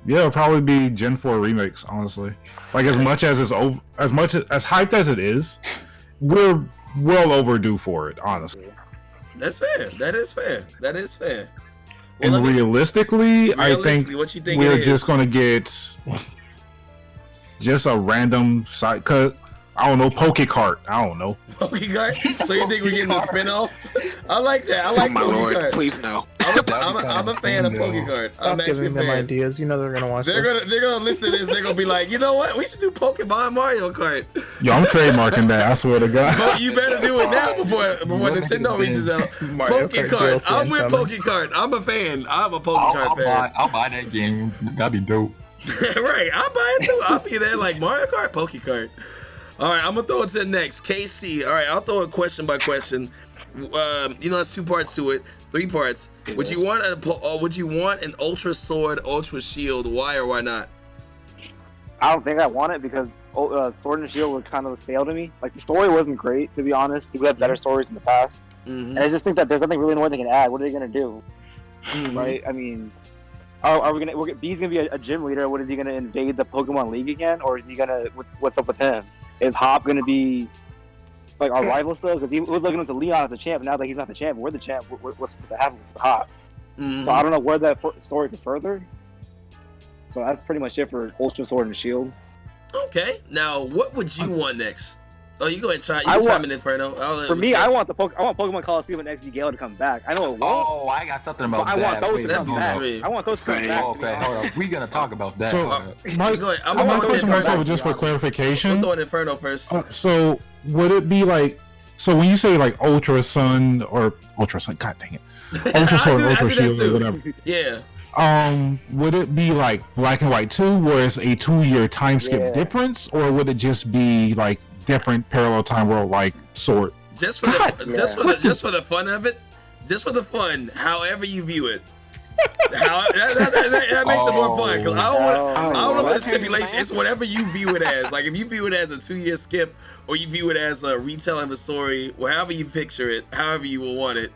be Gen 4 remakes, honestly. Like as much as hyped as it is, we're well overdue for it, honestly. That's fair. That is fair. Well, and realistically, I think what you think we're just gonna get just a random side cut. I don't know, Pokecart. I don't know. Pokecart? So you think we're getting a spinoff? I like that. I like my lord, Pokecart. please no. I'm a fan of Pokecart. Stop I'm actually giving them ideas. You know they're gonna watch They're this. gonna listen to this. They're gonna be like, you know what? We should do Pokemon Mario Kart. Yo, I'm trademarking that. I swear to God. But you better do it now before Nintendo reaches out. Pokecart. I'm with Pokecart. I'm a fan. I'm a Pokecart fan. I'll buy that game. That'd be dope. Right. I'll buy it too. I'll be there like Mario Kart, Pokecart. All right, I'm gonna throw it to the next. KC. All right, I'll throw it question by question. There's 2 parts to it, 3 parts. Would you want an Ultra Sword, Ultra Shield? Why or why not? I don't think I want it because Sword and Shield were kind of stale to me. Like the story wasn't great, to be honest. We had better stories in the past, and I just think that there's nothing really more they can add. What are they gonna do? Right? I mean, are we gonna? He's gonna be a gym leader. What is he gonna invade the Pokemon League again, or is he gonna? What's up with him? Is Hop gonna be like our rival still? Because he was looking to Leon as the champ. Now that he's not the champ, we're the champ. What's supposed to happen with Hop? So I don't know where that story could further. So that's pretty much it for Ultra Sword and Shield. Okay. Now, what would you want next? Oh, you go ahead and try. You chime in, Inferno. For me, I want Pokemon Coliseum and XD Gale to come back. I know it won't. Oh, I got something about that. I want those to come back. I want those to come back. Okay, hold on. We're gonna talk about that. So, go ahead. I'm my going question also just for clarification. I'm throwing Inferno first. So, would it be like? So when you say like Ultra Sun or Ultra Sun, God dang it, Ultra Sword, Ultra Shield, or whatever. Yeah. Would it be like Black and White 2, where it's a 2-year time skip difference, or would it just be like different parallel time world like Sword? Just for the fun of it, just for the fun, however you view it. That makes it more fun because I don't want the stipulation. It's whatever you view it as. Like if you view it as a 2-year skip, or you view it as a retelling the story, however you picture it, however you will want it.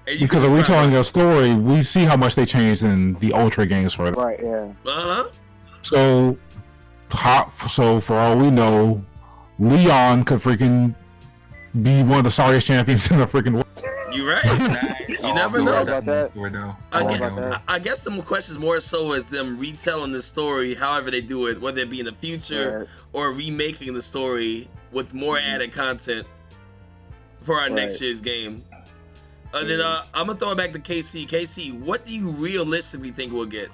Because if we're telling a story, we see how much they changed in the Ultra games for it. Right, yeah. So for all we know, Leon could freaking be one of the sorriest champions in the freaking world. You right. You never know. I guess some questions more so is them retelling the story, however they do it, whether it be in the future or remaking the story with more added content for our next year's game. Then I'm gonna throw it back to KC. KC, what do you realistically think we'll get?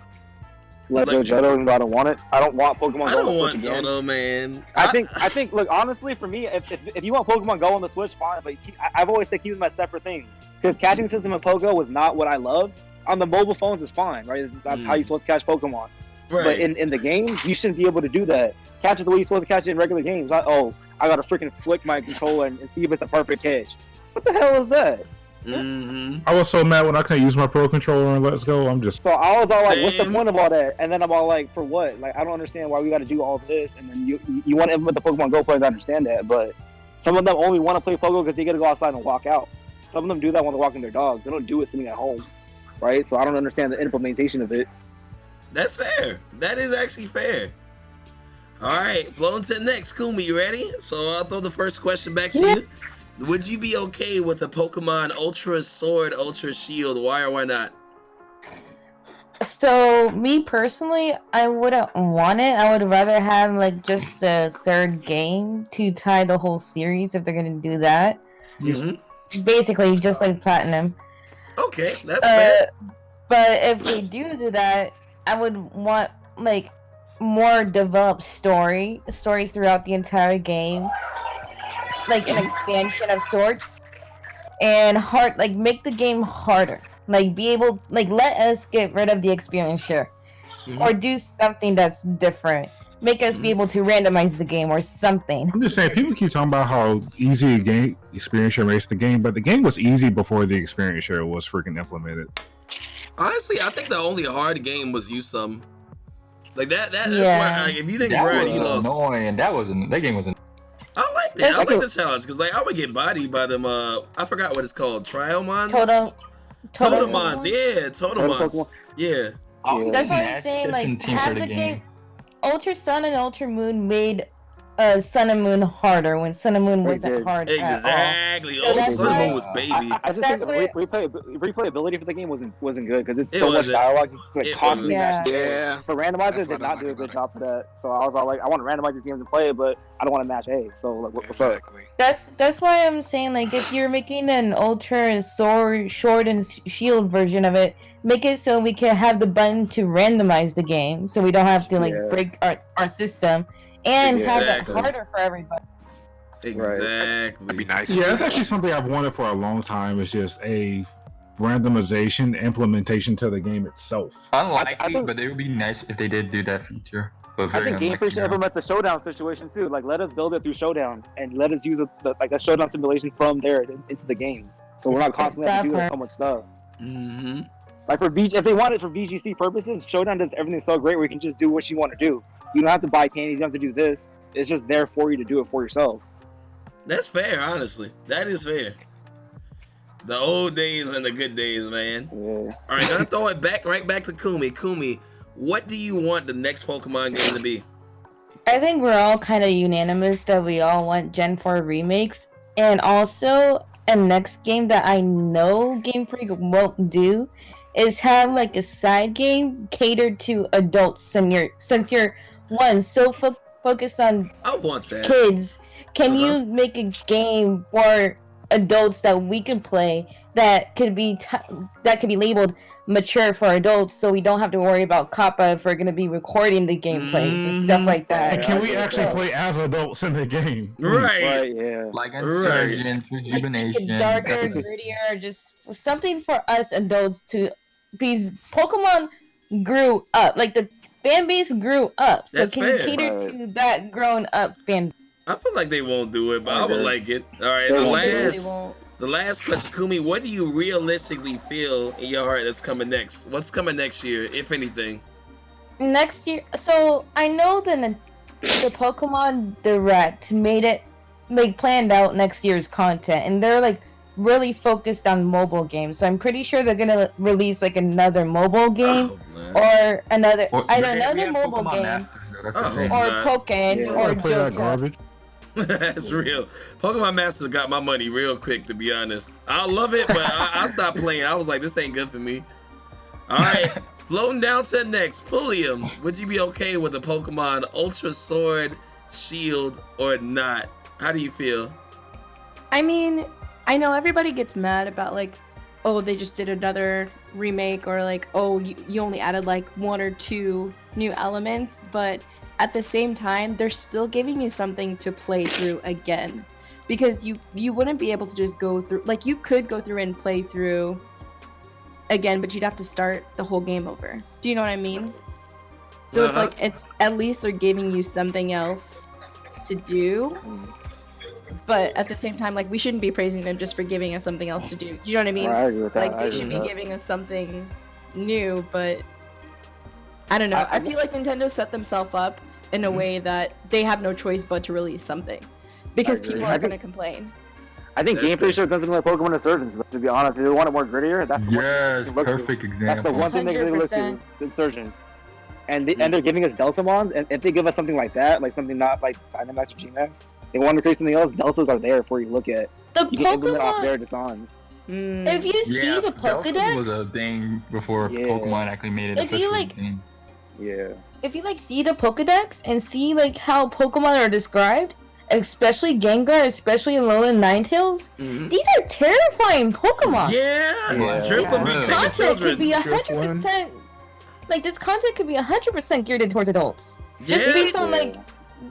Let's go Johto, even though I don't want it. I don't want Pokemon Go. I don't want Johto, man. I think. Look, honestly, for me, if you want Pokemon Go on the Switch, fine. But I've always said keep them as separate things because catching system in Pogo was not what I loved. On the mobile phones, is fine, right? That's how you're supposed to catch Pokemon. Right. But in the game, you shouldn't be able to do that. Catch it the way you're supposed to catch it in regular games. I gotta freaking flick my controller and see if it's a perfect catch. What the hell is that? I was so mad when I couldn't use my Pro Controller and Let's Go. So I was all like, what's the point of all that? And then I'm all like, for what? Like, I don't understand why we got to do all of this. And then you want to implement the Pokemon Go players, I understand that. But some of them only want to play Pogo because they got to go outside and walk out. Some of them do that when they're walking their dogs. They don't do it sitting at home, right? So I don't understand the implementation of it. That's fair. That is actually fair. All right, flowing to the next. Kumi, you ready? So I'll throw the first question back to you. Would you be okay with a Pokemon Ultra Sword, Ultra Shield? Why or why not? So, me personally, I wouldn't want it. I would rather have, like, just a third game to tie the whole series if they're going to do that. Basically, just like Platinum. Okay, that's fair. But if they do that, I would want, like, more developed story throughout the entire game. Like an expansion of sorts, and make the game harder. Like let us get rid of the experience share, or do something that's different. Make us be able to randomize the game or something. I'm just saying, people keep talking about how easy a game experience share makes the game, but the game was easy before the experience share was freaking implemented. Honestly, I think the only hard game was Usum. Like that's why like, if you didn't grind, you lost. Annoying. That game was. I like that. I like the challenge because like I would get bodied by them. I forgot what it's called. Triomons. Totemons. Yeah, Totemons. Yeah. That's what I'm saying. Like have the game. Ultra Sun and Ultra Moon made Sun and Moon harder when Sun and Moon They wasn't did. hard at all. Exactly. So Oh, that's Sun and why- Moon was baby. I just That's think the replayability for the game wasn't good because it's It so much wasn't. dialogue. You just, It like constantly wasn't. matching. Yeah. But randomizers That's did what I not like do a good about job for that. So I was all like, I want to randomize these games and play it, but I don't want to match A. So like, what's up? Exactly. That's why I'm saying, like, if you're making an ultra sword and shield version of it, make it so we can have the button to randomize the game, so we don't have to like Yeah. break our system and have it Exactly. harder for everybody. Exactly. That'd be nice. Yeah, that's actually something I've wanted for a long time. Is just a randomization implementation to the game itself. Unlikely, I think- but it would be nice if they did do that feature. But I very think Game Freak should unlikely, implement the showdown situation too. Like, let us build it through showdown and let us use a showdown simulation from there into the game. So we're not constantly having to do so much stuff. Mm-hmm. Like if they want it for VGC purposes, Showdown does everything so great where you can just do what you want to do. You don't have to buy candies. You don't have to do this. It's just there for you to do it for yourself. That's fair, honestly. That is fair. The old days and the good days, man. Yeah. All right, gonna throw it right back to Kumi. Kumi, what do you want the next Pokemon game to be? I think we're all kind of unanimous that we all want Gen 4 remakes, and also a next game that I know Game Freak won't do is have like a side game catered to adults. Since you're one so focused on I want that. kids, can you make a game for adults that we can play that could be labeled mature for adults, so we don't have to worry about COPPA if we're going to be recording the gameplay and stuff like that. And can we actually play as adults in the game? Right. Yeah. Like Right. Insurgent, Rejuvenation. Darker, grittier, just something for us adults to, because Pokemon grew up, like the fan base grew up, so That's can fair. we cater Right. to that grown up fan? I feel like they won't do it, but I would Okay. like it. All right, They the won't do it. They last, won't. the last question, Kumi. What do you realistically feel in your heart that's coming next? What's coming next year, if anything? Next year, so I know that the Pokemon Direct made it, like, planned out next year's content, and they're like really focused on mobile games. So I'm pretty sure they're gonna release like another mobile game Oh, man. or another Well, either we another have mobile Pokemon game Masters, though, that's the Oh, thing. my or God. Pokken Yeah. or Play that Johto. garbage. That's real. Pokemon Masters got my money real quick, to be honest. I love it, but I stopped playing. I was like, this ain't good for me. All right, floating down to the next. Pulliam, would you be okay with a Pokemon Ultra Sword Shield or not? How do you feel? I mean, I know everybody gets mad about like, oh, they just did another remake, or like, oh, you only added like 1 or 2 new elements, but at the same time, they're still giving you something to play through again, because you wouldn't be able to just go through, like, you could go through and play through again, but you'd have to start the whole game over. Do you know what I mean? So it's like, it's at least they're giving you something else to do. But at the same time, like, we shouldn't be praising them just for giving us something else to do. Do you know what I mean? I agree with that. Like, I they agree should with be that. giving us something new, but I don't know. I feel like Nintendo set themselves up in a way that they have no choice but to release something, because agree. people I are think- going to complain. I think That's Game Freak should have done something like Pokemon Insurgents. To be honest, if they want it more grittier, that's the Yes, one thing they look to. perfect example. That's the one thing they really look to, 100%. is Insurgents. And they're giving us Deltamons, and if they give us something like that, like something not like Dynamax or Gmax, they want to create something else, Deltas are there for you to look at. The You can implement off Pokemon, their designs. if you see the Delta was a Pokedex, thing before Yeah. Pokemon actually made it If you, official like- thing. Yeah. if you like see the Pokedex and see like how Pokemon are described, especially Gengar, especially Alolan Ninetales, Mhm. these are terrifying Pokemon. Yeah, Yeah. Drifloon be Yeah. taking Content children. could be Driftwood. 100%. Like, this content could be 100% geared towards adults, just Yeah. based on Yeah. like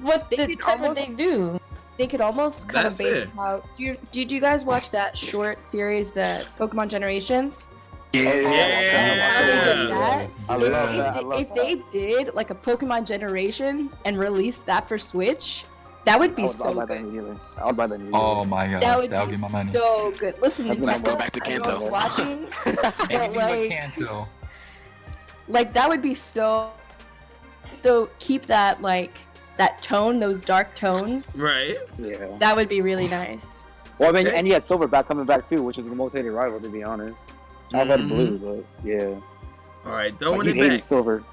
what They the could type of almost- they do. They could almost kind of That's base fair. it out. Did you guys watch that short series, that Pokemon Generations? Yeah. How they did Yeah. that? I If love they that. I did, love if that. they did like a Pokemon Generations and released that for Switch, that would be I'll so buy that good. immediately. I'll buy that immediately. Oh my god, That would that'll be get my money. so good. Listen, Let's Nintendo, go back to I know Kanto. you're watching, but Anything but like, Kanto. like that would be so. Though keep that like that tone, those dark tones. Right. Yeah. That would be really nice. Well, I mean, Okay. and you had Silverback coming back too, which is the most hated rival, to be honest. I've had Blue, but yeah. All right, Like, throwing you it hated back. Silver.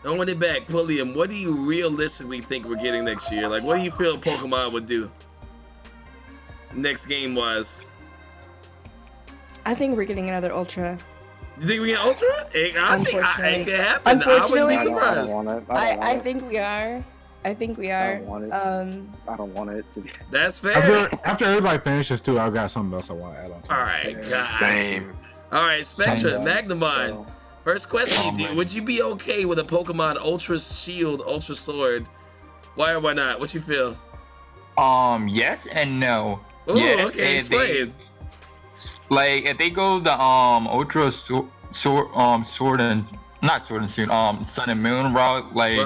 Throwing it back, Pulliam, what do you realistically think we're getting next year? Like, what do you feel Pokemon would do next game-wise? I think we're getting another Ultra. You think we get Ultra? It could happen. Unfortunately, I wouldn't be surprised. I think we are. I think we are. I don't want it to be. That's fair. After everybody finishes too, I've got something else I want to add on. All right, guys. Same. All right, Spectra, Magnamon. First question: would you be okay with a Pokemon Ultra Shield, Ultra Sword? Why or why not? What you feel? Yes and no. Ooh, yes, okay, explain. Like if they go the Ultra Sword and not Sword and Shield, Sun and Moon route, like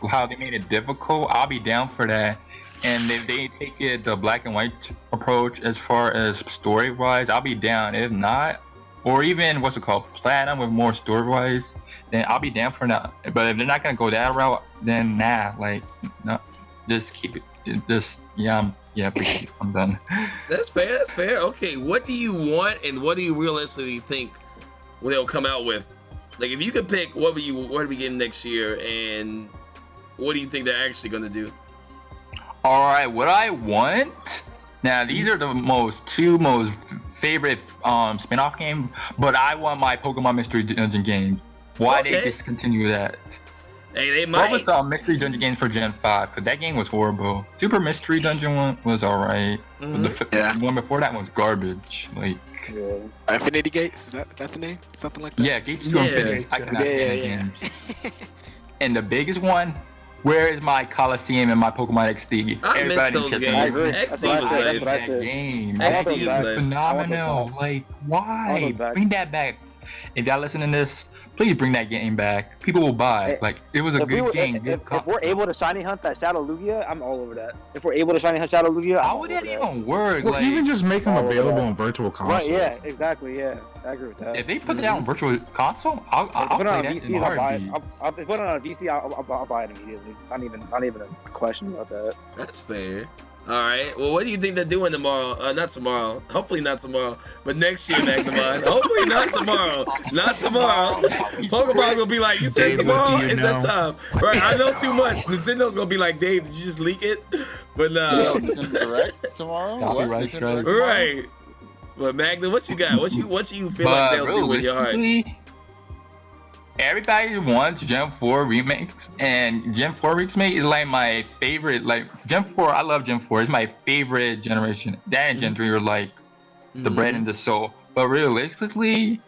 how they made it difficult, I'll be down for that. And if they take it the black and white approach as far as story wise, I'll be down. If not, or even what's it called, Platinum with more story wise, then I'll be down for that. But if they're not gonna go that route, then nah, like no, just keep it. I'm done. That's fair. That's fair. Okay, what do you want, and what do you realistically think they'll come out with? Like, if you could pick, what are we getting next year, and what do you think they're actually gonna do? All right, what I want. Now, these are the two most favorite spin-off games, but I want my Pokemon Mystery Dungeon games. Why they discontinue that? Hey, they might. What was Mystery Dungeon games for Gen 5? Because that game was horrible. Super Mystery Dungeon one was alright. The one before that was garbage. Like Infinity Gates, is that the name? Something like that? Yeah, Gates to Infinity. I cannot stand games. And the biggest one, where is my Coliseum and my Pokemon XD? I miss those games. XD was nice. That game. XD is nice. Phenomenal. Like, why? Bring that back. If y'all listening to this, please bring that game back. People will buy. Like, it was a good game. If we're able to shiny hunt that Shadow Lugia, I'm all over that. If we're able to shiny hunt Shadow Lugia, how would that even work? Well, like, even just make them available on Virtual Console. Right? Yeah, exactly. Yeah, I agree with that. If they put it out on Virtual Console, I'll play that in heartbeat. If they put it on a VC, I'll buy it immediately. Not even a question about that. That's fair. All right. Well, what do you think they're doing tomorrow? Not tomorrow. Hopefully not tomorrow. But next year, Magnamon. Hopefully not tomorrow. Not tomorrow. Pokemon will be like, you said Dave, tomorrow? what do you It's know? that time. Right. I know too much. Nintendo's gonna be like, Dave, did you just leak it? But Yo, Nintendo Direct tomorrow? What? Copyright Nintendo strike. Direct tomorrow? Right. But Magnum, what you got? What you feel like they'll do with your heart? Everybody wants Gen 4 remakes, and Gen 4 remake is like my favorite. Like Gen 4, I love Gen 4. It's my favorite generation. That and Gen 3 are like the bread and the soul. But realistically,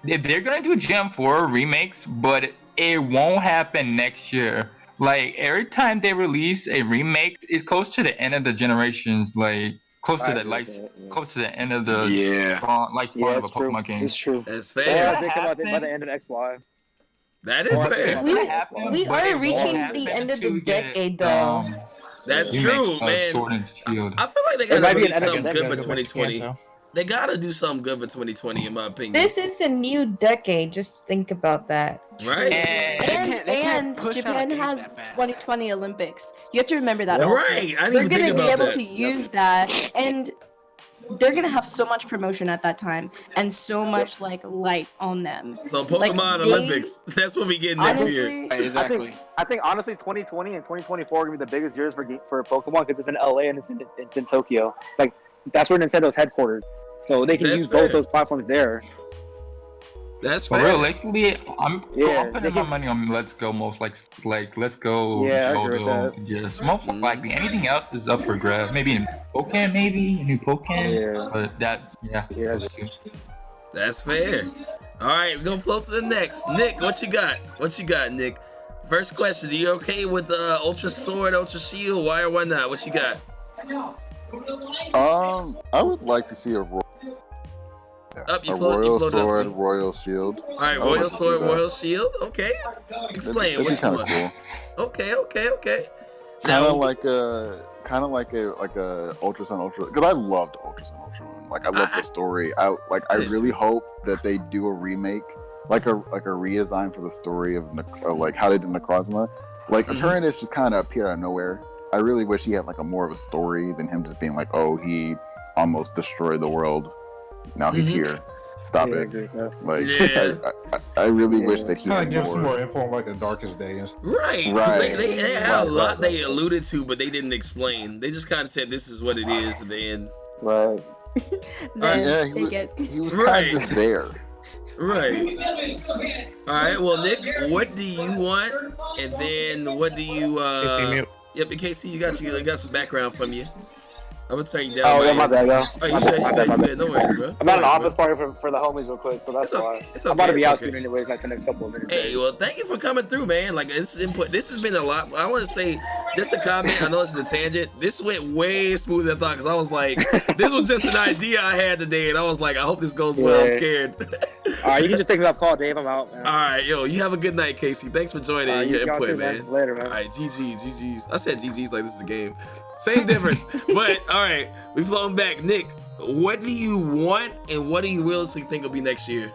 if they're gonna do Gen 4 remakes, but it won't happen next year. Like every time they release a remake, it's close to the end of the generations. Like close to the end of the lifespan of a Pokemon game. It's true. That's fair. They come out by the end of XY. That is fair. We are reaching the end of the decade, though. That's true, man. I feel like they gotta do something good for 2020. They gotta do something good for 2020, in my opinion. This is a new decade. Just think about that. Right. And Japan has 2020 Olympics. You have to remember that. Also. Right. I didn't They're even think gonna be about able that. to use that, and they're gonna have so much promotion at that time and so much like light on them. So Pokemon Olympics. That's what we get next year. Exactly. I think honestly, 2020 and 2024 are gonna be the biggest years for Pokemon because it's in LA and it's in Tokyo. Like that's where Nintendo's headquartered, so they can use both those platforms there. That's fair. Realistically, I'm Yeah, putting my money on Let's Go most like Let's Go Yeah, I agree with Johto. Just most likely anything else is up for grabs. Maybe a new Pokemon. But That's fair. All right, we're gonna float to the next. Nick, what you got? What you got, Nick? First question: are you okay with Ultra Sword, Ultra Shield? Why or why not? What you got? I would like to see a Royal Sword, Royal Shield. All right, Royal Sword, Royal Shield. Okay, explain. That'd What be you kind want? of cool. Okay. Kind of like a Ultra Sun, Ultra. Because I loved Ultra Sun, Ultra Moon. Like I love the story. I really hope that they do a remake, like a redesign for the story of like how they did Necrozma. Like Eternatus just kind of appeared out of nowhere. I really wish he had like a more of a story than him just being like, oh, he almost destroyed the world. Now he's here. Stop Yeah, I it. agree with that. Like, Yeah. I really wish that he Kind had of gives some more. more info on like the darkest day and stuff. Right. 'Cause Right. They had Right, a lot right, they right. alluded to, but they didn't explain. They just kind of said this is what it is at the end. Right. Then Yeah, take it. he was Right. kind of just there. Right. All right. Well, Nick, what do you want? And then what do you? Casey, mute. Yep. In case you got some background from you. I'm gonna turn you down. Oh, yeah, my bad, yo. Oh, you My good? bad, my bad. No worries, bro. I'm at an No worries, office bro. party for the homies real quick, so that's It's why. it's I'm about to okay, be it's out okay. soon anyways, like the next couple of minutes. Hey, well, thank you for coming through, man. Like, this input. This has been a lot. I want to say, just a comment. I know this is a tangent. This went way smoother than I thought because I was like, this was just an idea I had today, and I was like, I hope this goes well. I'm Yeah. scared. All right, you can just take me off call, Dave. I'm out, man. All right, yo, you have a good night, Casey. Thanks for joining and your y'all input, too, man. Later, man. All right, GG's. I said GG's like this is a game. Same difference. But all right, we've flown back. Nick, what do you want and what do you realistically think will be next year?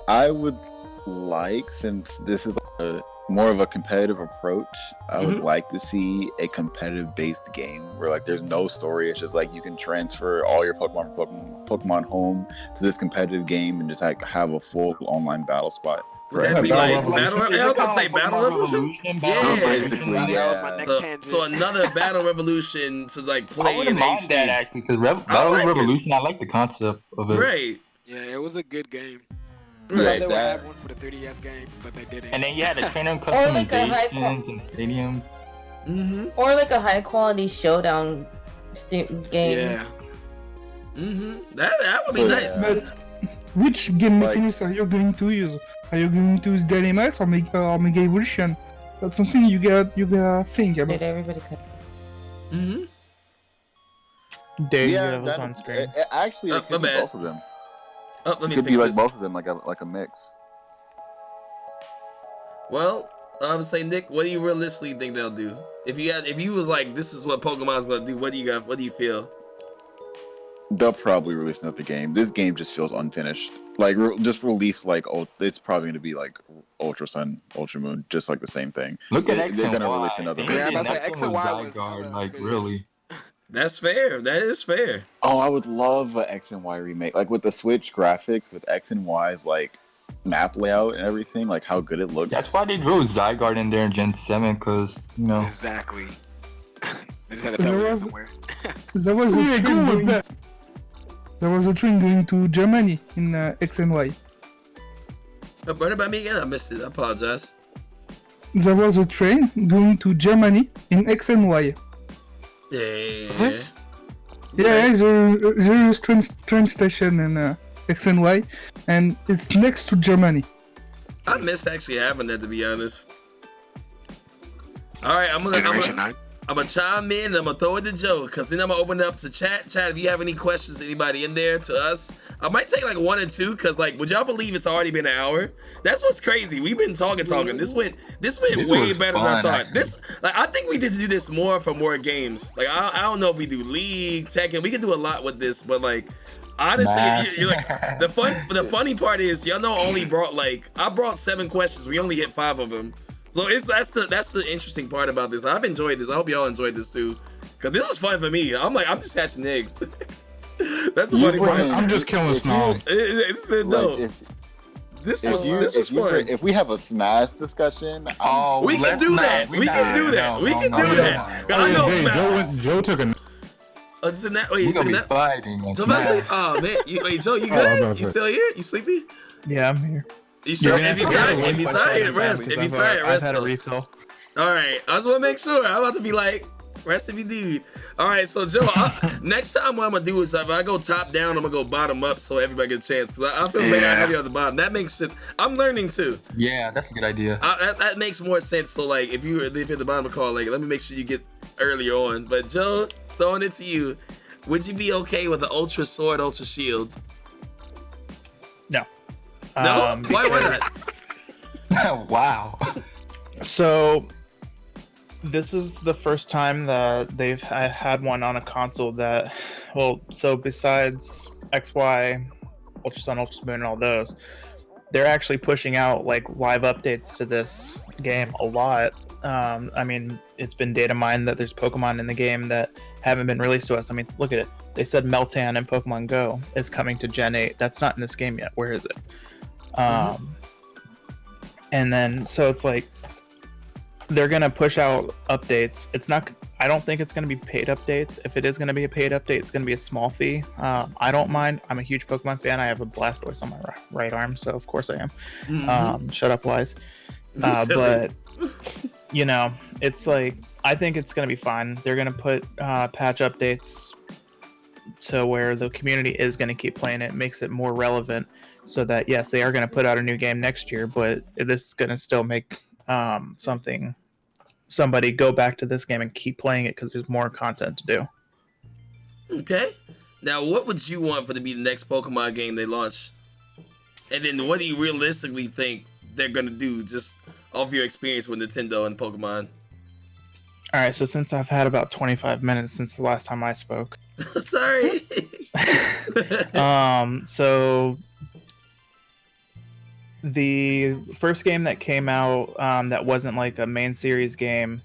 I would like, since this is more of a competitive approach, I would like to see a competitive based game where like there's no story. It's just like you can transfer all your Pokemon home to this competitive game and just like have a full online battle spot. Would that be like battle? I was about to say battle revolution. Yeah, basically, That was my next So, tangent. so another battle revolution to like I play in wouldn't mind HD. that actually, because I Battle like it. Revolution, I like the concept of it. Right. Yeah, it was a good game. I Right. thought they would that- have one for the 3DS games, but they didn't. And then you had the trainer Or like a high customizations and stadiums. Mm-hmm. Or like a high quality showdown game. Yeah. Mm-hmm. That would be So, nice. But which game Like- mechanism are you going to use? Are you going to use DMax or Mega Evolution? That's something you gotta think Dude, about. everybody could. Mm-hmm. Dave, Yeah, you was that- on screen. Actually, Oh, it could my be bad. both of them. Oh, let It me could fix be like this. both of them, like a mix. Well, I would say, Nick, what do you realistically think they'll do? If you was like, this is what Pokemon's gonna do, what do you got? What do you feel? They'll probably release another game. This game just feels unfinished. Like just release like it's probably gonna be like Ultra Sun, Ultra Moon, just like the same thing. Look at X They're and gonna Y. release another They Yeah, did that's like nothing X and with Y was Zygarde, hella like finished. really. That's fair. That is fair. Oh, I would love an X and Y remake, like with the Switch graphics, with X and Y's like map layout and everything, like how good it looks. That's why they drew Zygarde in there in Gen 7, because, you know. Exactly. They just had to tell me that somewhere. There was a train going. There was a train going to Germany in X and Y. What about me again? I missed it. I apologize. There was a train going to Germany in X and Y. Yeah. Yeah, there is train station in X and Y, and it's next to Germany. I missed actually having that, to be honest. All right, I'm Generation gonna 9. chime in and I'm gonna throw it to Joe, because then I'm gonna open it up to chat. Chat, if you have any questions, anybody in there to us. I might take like 1 or 2, because like, would y'all believe it's already been an hour? That's what's crazy. We've been talking. This went This way was better than I fun, thought. actually. I think we need to do this more for more games. Like, I don't know if we do League, Tekken. We can do a lot with this, but like, honestly, Nah. you're like the funny part is y'all know I only brought I brought 7 questions. We only hit 5 of them. So that's the interesting part about this. I've enjoyed this. I hope y'all enjoyed this too, because this was fun for me. I'm just hatching eggs. That's the funny part. I'm just killing Snob. It's been Like, dope. This was fun. if we have a Smash discussion, Oh, We can let's do not. that. We can do that. We can do that. No. I know Hey, Smash. Joe took a. It's in that. Wait, We're it's gonna in be that. fighting. on Joe, am I Smash. asleep? Oh man, wait, Joe, you Oh, I'm good? about You to- still here? You sleepy? Yeah, I'm here. You sure? You're If gonna you're have to tired, wait if you're for tired, seven rest. times, If you're because tired, I've rest. had a though. refill. All right, I just want to make sure. I'm about to be like, rest if you dude. All right, so Joe, next time what I'm gonna do is if I go top down, I'm gonna go bottom up so everybody gets a chance. Because I feel like I have you on the bottom. That makes sense. I'm learning too. Yeah, that's a good idea. That makes more sense. So like, if you're at the bottom of the call, like, let me make sure you get earlier on. But Joe, throwing it to you, would you be okay with the Ultra Sword, Ultra Shield? No. No, why not? Wow. So, this is the first time that they've had one on a console that, well, so besides XY, Ultra Sun, Ultra Moon, and all those, they're actually pushing out like live updates to this game a lot. I mean, it's been data mined that there's Pokemon in the game that haven't been released to us. I mean, look at it. They said Meltan in Pokemon Go is coming to Gen 8. That's not in this game yet. Where is it? And then, so it's like, they're going to push out updates. I don't think it's going to be paid updates. If it is going to be a paid update, it's going to be a small fee. I don't mind. I'm a huge Pokemon fan. I have a Blastoise on my right arm, so of course I am. Shut up, Wise. But, you know, it's like, I think it's going to be fine. They're going to put patch updates to where the community is going to keep playing it, makes it more relevant, so that, yes, they are going to put out a new game next year, but this is going to still make somebody go back to this game and keep playing it because there's more content to do. Okay. Now, what would you want for to be the next Pokemon game they launch? And then what do you realistically think they're going to do just off your experience with Nintendo and Pokemon? All right, so since I've had about 25 minutes since the last time I spoke. Sorry. So the first game that came out that wasn't like a main series game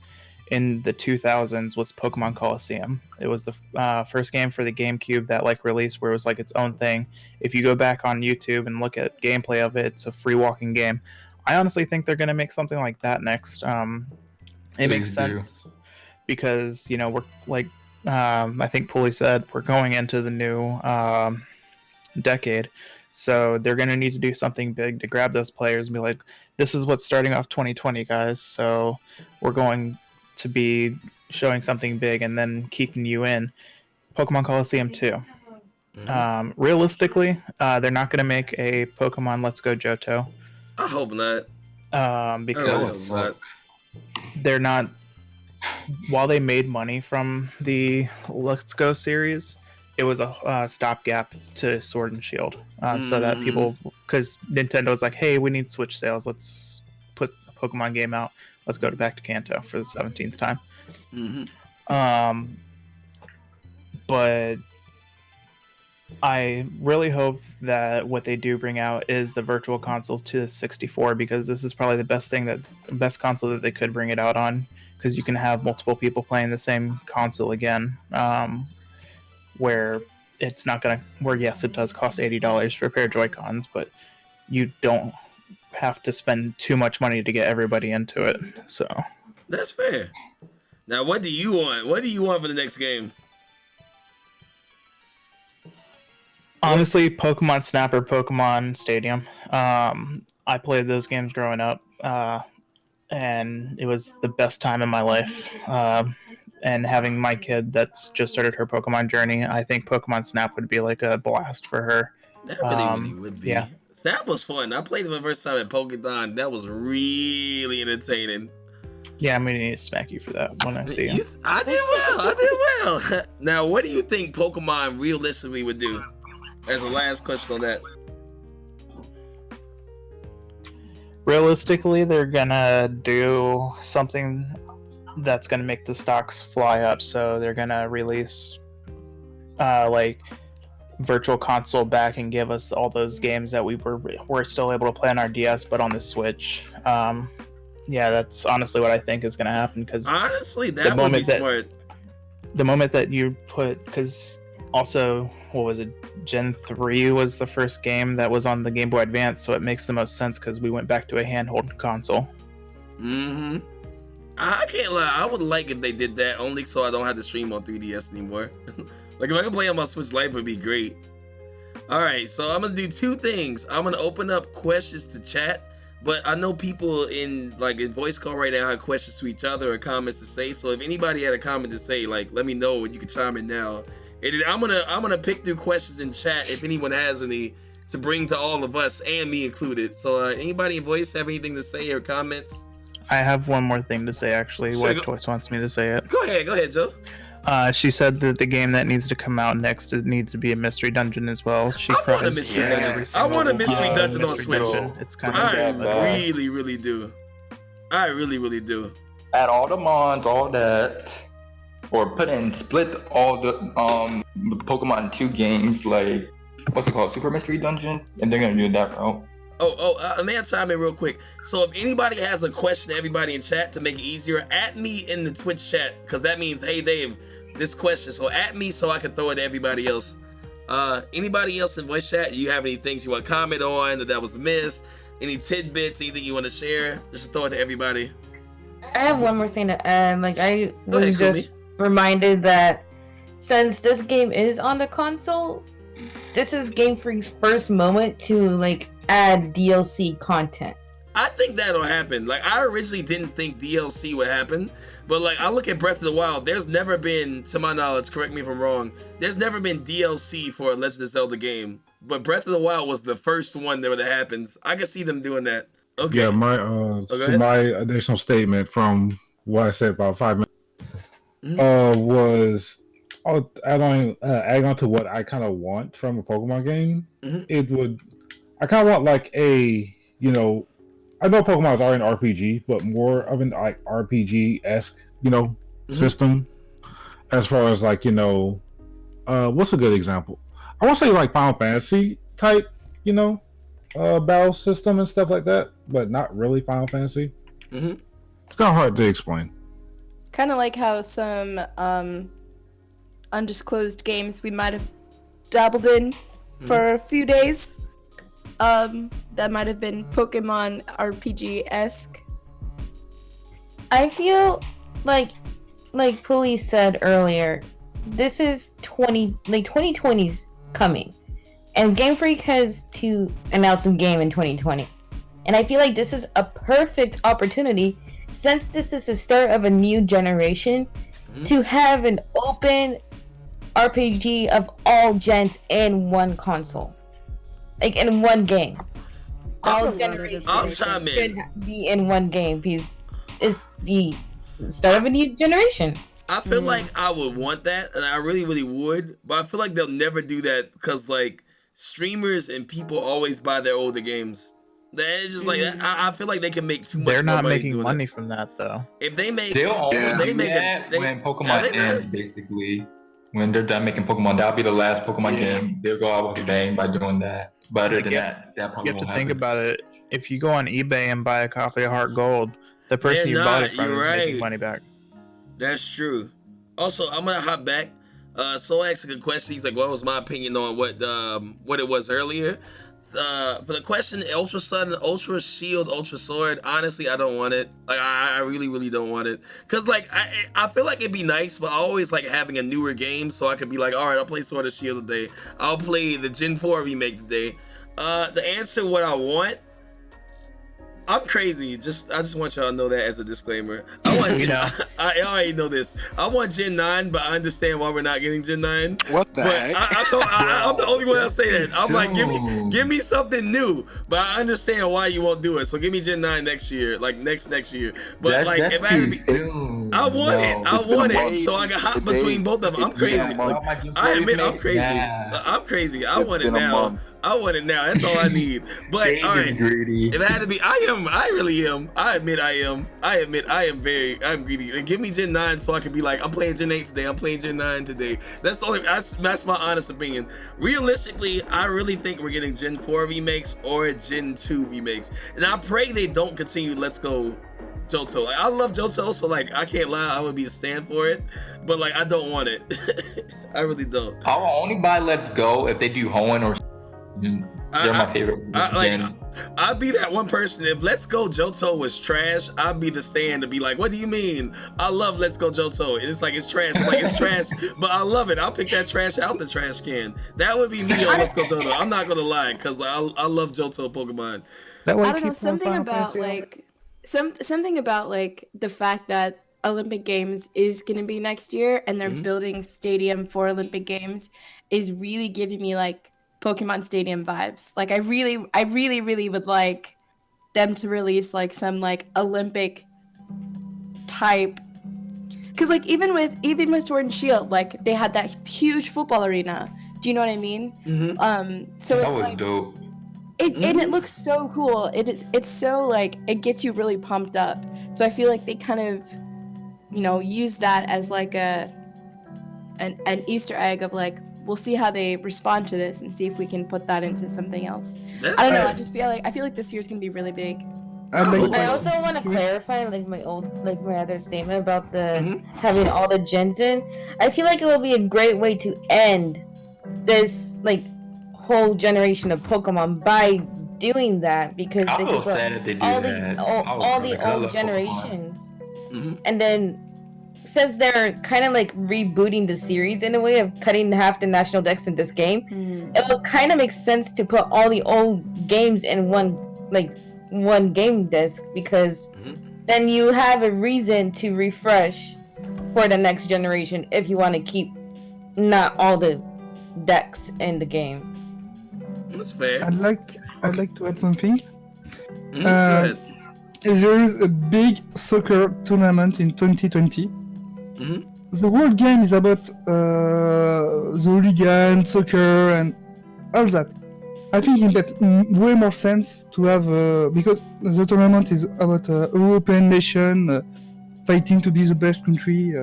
in the 2000s was Pokemon Colosseum. It was the first game for the GameCube that like released where it was like its own thing. If you go back on YouTube and look at gameplay of it, it's a free walking game. I honestly think they're going to make something like that next. It makes sense because, you know, we're like, I think Pulley said, we're going into the new decade. So they're going to need to do something big to grab those players and be like, this is what's starting off 2020, guys. So we're going to be showing something big and then keeping you in. Pokemon Colosseum 2. Realistically, they're not going to make a Pokemon Let's Go Johto. I hope not. Because they're not... While they made money from the Let's Go series, it was a stopgap to Sword and Shield. So that people... Because Nintendo's like, hey, we need Switch sales. Let's put a Pokemon game out. Let's go back to Kanto for the 17th time. But I really hope that what they do bring out is the Virtual Console to the 64, because this is probably the best console that they could bring it out on, because you can have multiple people playing the same console again, where it's not gonna. Where yes, it does cost $80 for a pair of Joy-Cons, but you don't have to spend too much money to get everybody into it. So that's fair. Now, what do you want? What do you want for the next game? Honestly, Pokemon Snap or Pokemon Stadium. I played those games growing up, and it was the best time in my life. And having my kid that's just started her Pokemon journey, I think Pokemon Snap would be like a blast for her. That really would be. Yeah. Snap was fun. I played it for the first time at Pokédon. That was really entertaining. Yeah, I'm gonna need to smack you for that when I see you. I did well. Now, what do you think Pokemon realistically would do? As a last question on that. Realistically, they're gonna do something that's gonna make the stocks fly up. So they're gonna release like Virtual Console back and give us all those games that we're still able to play on our DS, but on the Switch. Yeah, that's honestly what I think is gonna happen. Because honestly, that would be smart. The moment that you put, because also, what was it? Gen 3 was the first game that was on the Game Boy Advance, so it makes the most sense because we went back to a handheld console. I can't lie, I would like if they did that, only so I don't have to stream on 3DS anymore. Like, if I could play on my Switch Lite, it would be great. Alright, so I'm gonna do two things. I'm gonna open up questions to chat, but I know people in voice call right now have questions to each other or comments to say, so if anybody had a comment to say, like, let me know and you can chime in now. And then I'm gonna pick through questions in chat if anyone has any to bring to all of us and me included. So anybody in voice have anything to say or comments? I have one more thing to say actually. Sure, White Choice wants me to say it. Go ahead, Joe. She said that the game that needs to come out next needs to be a mystery dungeon as well. I want a mystery dungeon on Switch. It's kind of I really do. I really do. Add all the mods, all that. Or split all the Pokemon 2 games, like, what's it called, Super Mystery Dungeon? And they're gonna do that route. May I chime in real quick? So if anybody has a question to everybody in chat to make it easier, at me in the Twitch chat, because that means, hey Dave, this question. So at me so I can throw it to everybody else. Anybody else in voice chat? You have any things you want to comment on that was missed? Any tidbits? Anything you want to share? Just throw it to everybody. I have one more thing to add. Like I was just reminded that since this game is on the console, this is Game Freak's first moment to like add DLC content. I think that'll happen. Like, I originally didn't think DLC would happen, but like, I look at Breath of the Wild, there's never been, to my knowledge, correct me if I'm wrong, there's never been DLC for a Legend of Zelda game, but Breath of the Wild was the first one that happens. I can see them doing that. Okay. Yeah, my additional statement from what I said about 5 minutes was adding on to what I kind of want from a Pokemon game. I kind of want like a, I know Pokemon is already an RPG, but more of an like RPG-esque, system. As far as like, what's a good example? I want to say like Final Fantasy type, battle system and stuff like that, but not really Final Fantasy. It's kind of hard to explain. Kind of like how some undisclosed games we might have dabbled in for a few days. That might have been Pokemon RPG-esque. I feel like Puli said earlier, this is 2020's coming. And Game Freak has to announce a game in 2020. And I feel like this is a perfect opportunity, since this is the start of a new generation, to have an open RPG of all gens in one console. Like, in one game. All generations should be in one game, because it's the start of a new generation. I feel like I would want that, and I really, really would, but I feel like they'll never do that, because, like, streamers and people always buy their older games. It's just like, I feel like they can make too much They're not money making money from that, though. If they make... They'll only do that when Pokemon ends, basically. When they're done making Pokemon, that'll be the last Pokemon game. They'll go out with a bang by doing that. But other than that probably you have to think about it. If you go on eBay and buy a copy of Heart Gold, the person you bought it from is making money back. That's true. Also, I'm gonna hop back. So I asked a good question. He's like, what was my opinion on what it was earlier? For the question, Ultra Sun, Ultra Shield, Ultra Sword, honestly, I don't want it. Like, I really, really don't want it. Because, like, I feel like it'd be nice, but I always like having a newer game, so I could be like, all right, I'll play Sword and Shield today. I'll play the Gen 4 remake today. The answer, what I want, I'm crazy. I just want y'all to know that as a disclaimer. I want I already know this. I want Gen 9, but I understand why we're not getting Gen 9. What the heck? I'm the only one that say that. I'm like, give me something new, but I understand why you won't do it. So give me Gen 9 next year, like next year. But like, if I had to be, I want it. So I can hop between both of them. I'm crazy. I admit I'm crazy. I'm crazy. I want it now. I want it now. That's all I need. But all right, if it had to be, I really am. I admit I am. I'm greedy. Like, give me Gen 9 so I can be like, I'm playing Gen 8 today. I'm playing Gen 9 today. That's my honest opinion. Realistically, I really think we're getting Gen 4 remakes or Gen 2 remakes. And I pray they don't continue Let's Go Johto. Like, I love Johto, so like, I can't lie, I would be a stand for it. But like, I don't want it. I really don't. I'll only buy Let's Go if they do Hoenn or they're my favorite. I'd be that one person. If Let's Go Johto was trash, I'd be the stand to be like, what do you mean? I love Let's Go Johto. And it's like, it's trash. I'm like, it's trash, but I love it. I'll pick that trash out the trash can. That would be me on Let's Go Johto. I'm not gonna lie, because I love Johto Pokemon. I don't know, something about like something about like the fact that Olympic Games is gonna be next year and they're building stadium for Olympic Games is really giving me like Pokemon Stadium vibes. Like, I really would like them to release like some like Olympic type, because like even with Sword and Shield, like they had that huge football arena. Do you know what I mean? So that it's was like dope. And it looks so cool. It's so like, it gets you really pumped up. So I feel like they kind of, use that as like an Easter egg of like, we'll see how they respond to this and see if we can put that into something else. I don't know. I feel like this year's gonna be really big. I also want to clarify, like my other statement about the having all the gens in. I feel like it will be a great way to end this like whole generation of Pokemon by doing that, because I they feel could put sad if they do all that. all the old generations, and then since they're kind of like rebooting the series in a way of cutting half the national decks in this game, it will kind of make sense to put all the old games in one game disc, because then you have a reason to refresh for the next generation if you want to keep not all the decks in the game. That's fair. I'd like to add something. Go ahead. There is a big soccer tournament in 2020. The whole game is about the hooligan, soccer, and all that. I think it makes way more sense to have because the tournament is about European nation fighting to be the best country,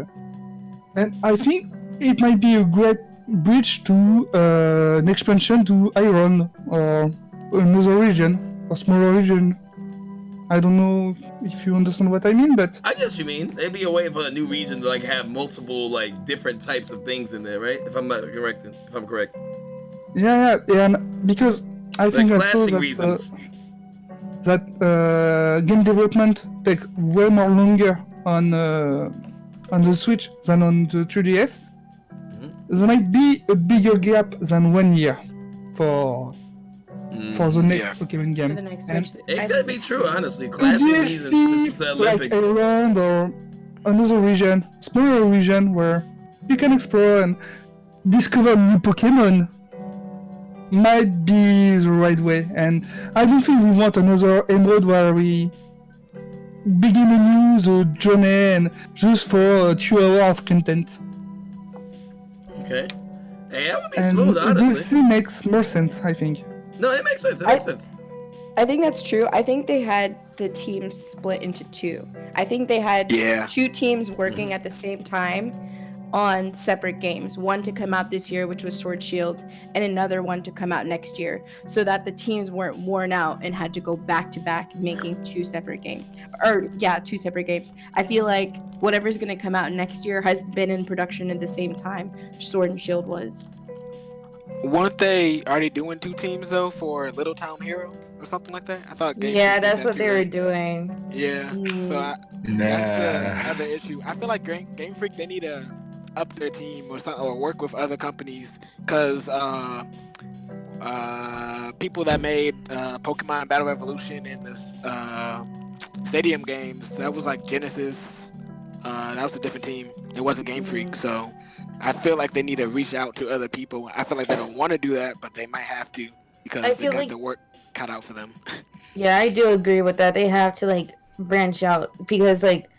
and I think it might be a great bridge to an expansion to Iron or another region or smaller region. I don't know if you understand what I mean, but I get what you mean. It'd be a way for a new region to like have multiple like different types of things in there, right? If I'm correct. Yeah, and because I think also that game development takes way more longer on the Switch than on the 3DS. There might be a bigger gap than 1 year for the next Pokemon game. For the next Switch. It could be true, honestly. Classic reasons, it's the Olympics. Like around or another region, smaller region where you can explore and discover new Pokemon might be the right way. And I don't think we want another Emerald where we begin a new journey and just for 2 hours of content. Okay. Hey, that would be smooth, honestly. DLC makes more sense, I think. No, it makes sense. It makes sense. I think that's true. I think they had the teams split into two. I think they had two teams working at the same time on separate games. One to come out this year, which was Sword Shield, and another one to come out next year, so that the teams weren't worn out and had to go back to back making two separate games. Two separate games. I feel like whatever's going to come out next year has been in production at the same time Sword and Shield was. Weren't they already doing 2 teams though for Little Town Hero or something like that? I thought. That's what they were doing. Yeah. So that's the other issue. I feel like Game Freak, they need to up their team or something, or work with other companies, because people that made Pokemon Battle Evolution and this Stadium games, that was like Genesis. That was a different team. It wasn't Game Freak, so. I feel like they need to reach out to other people. I feel like they don't want to do that, but they might have to, because they got the work cut out for them. Yeah, I do agree with that. They have to like branch out, because like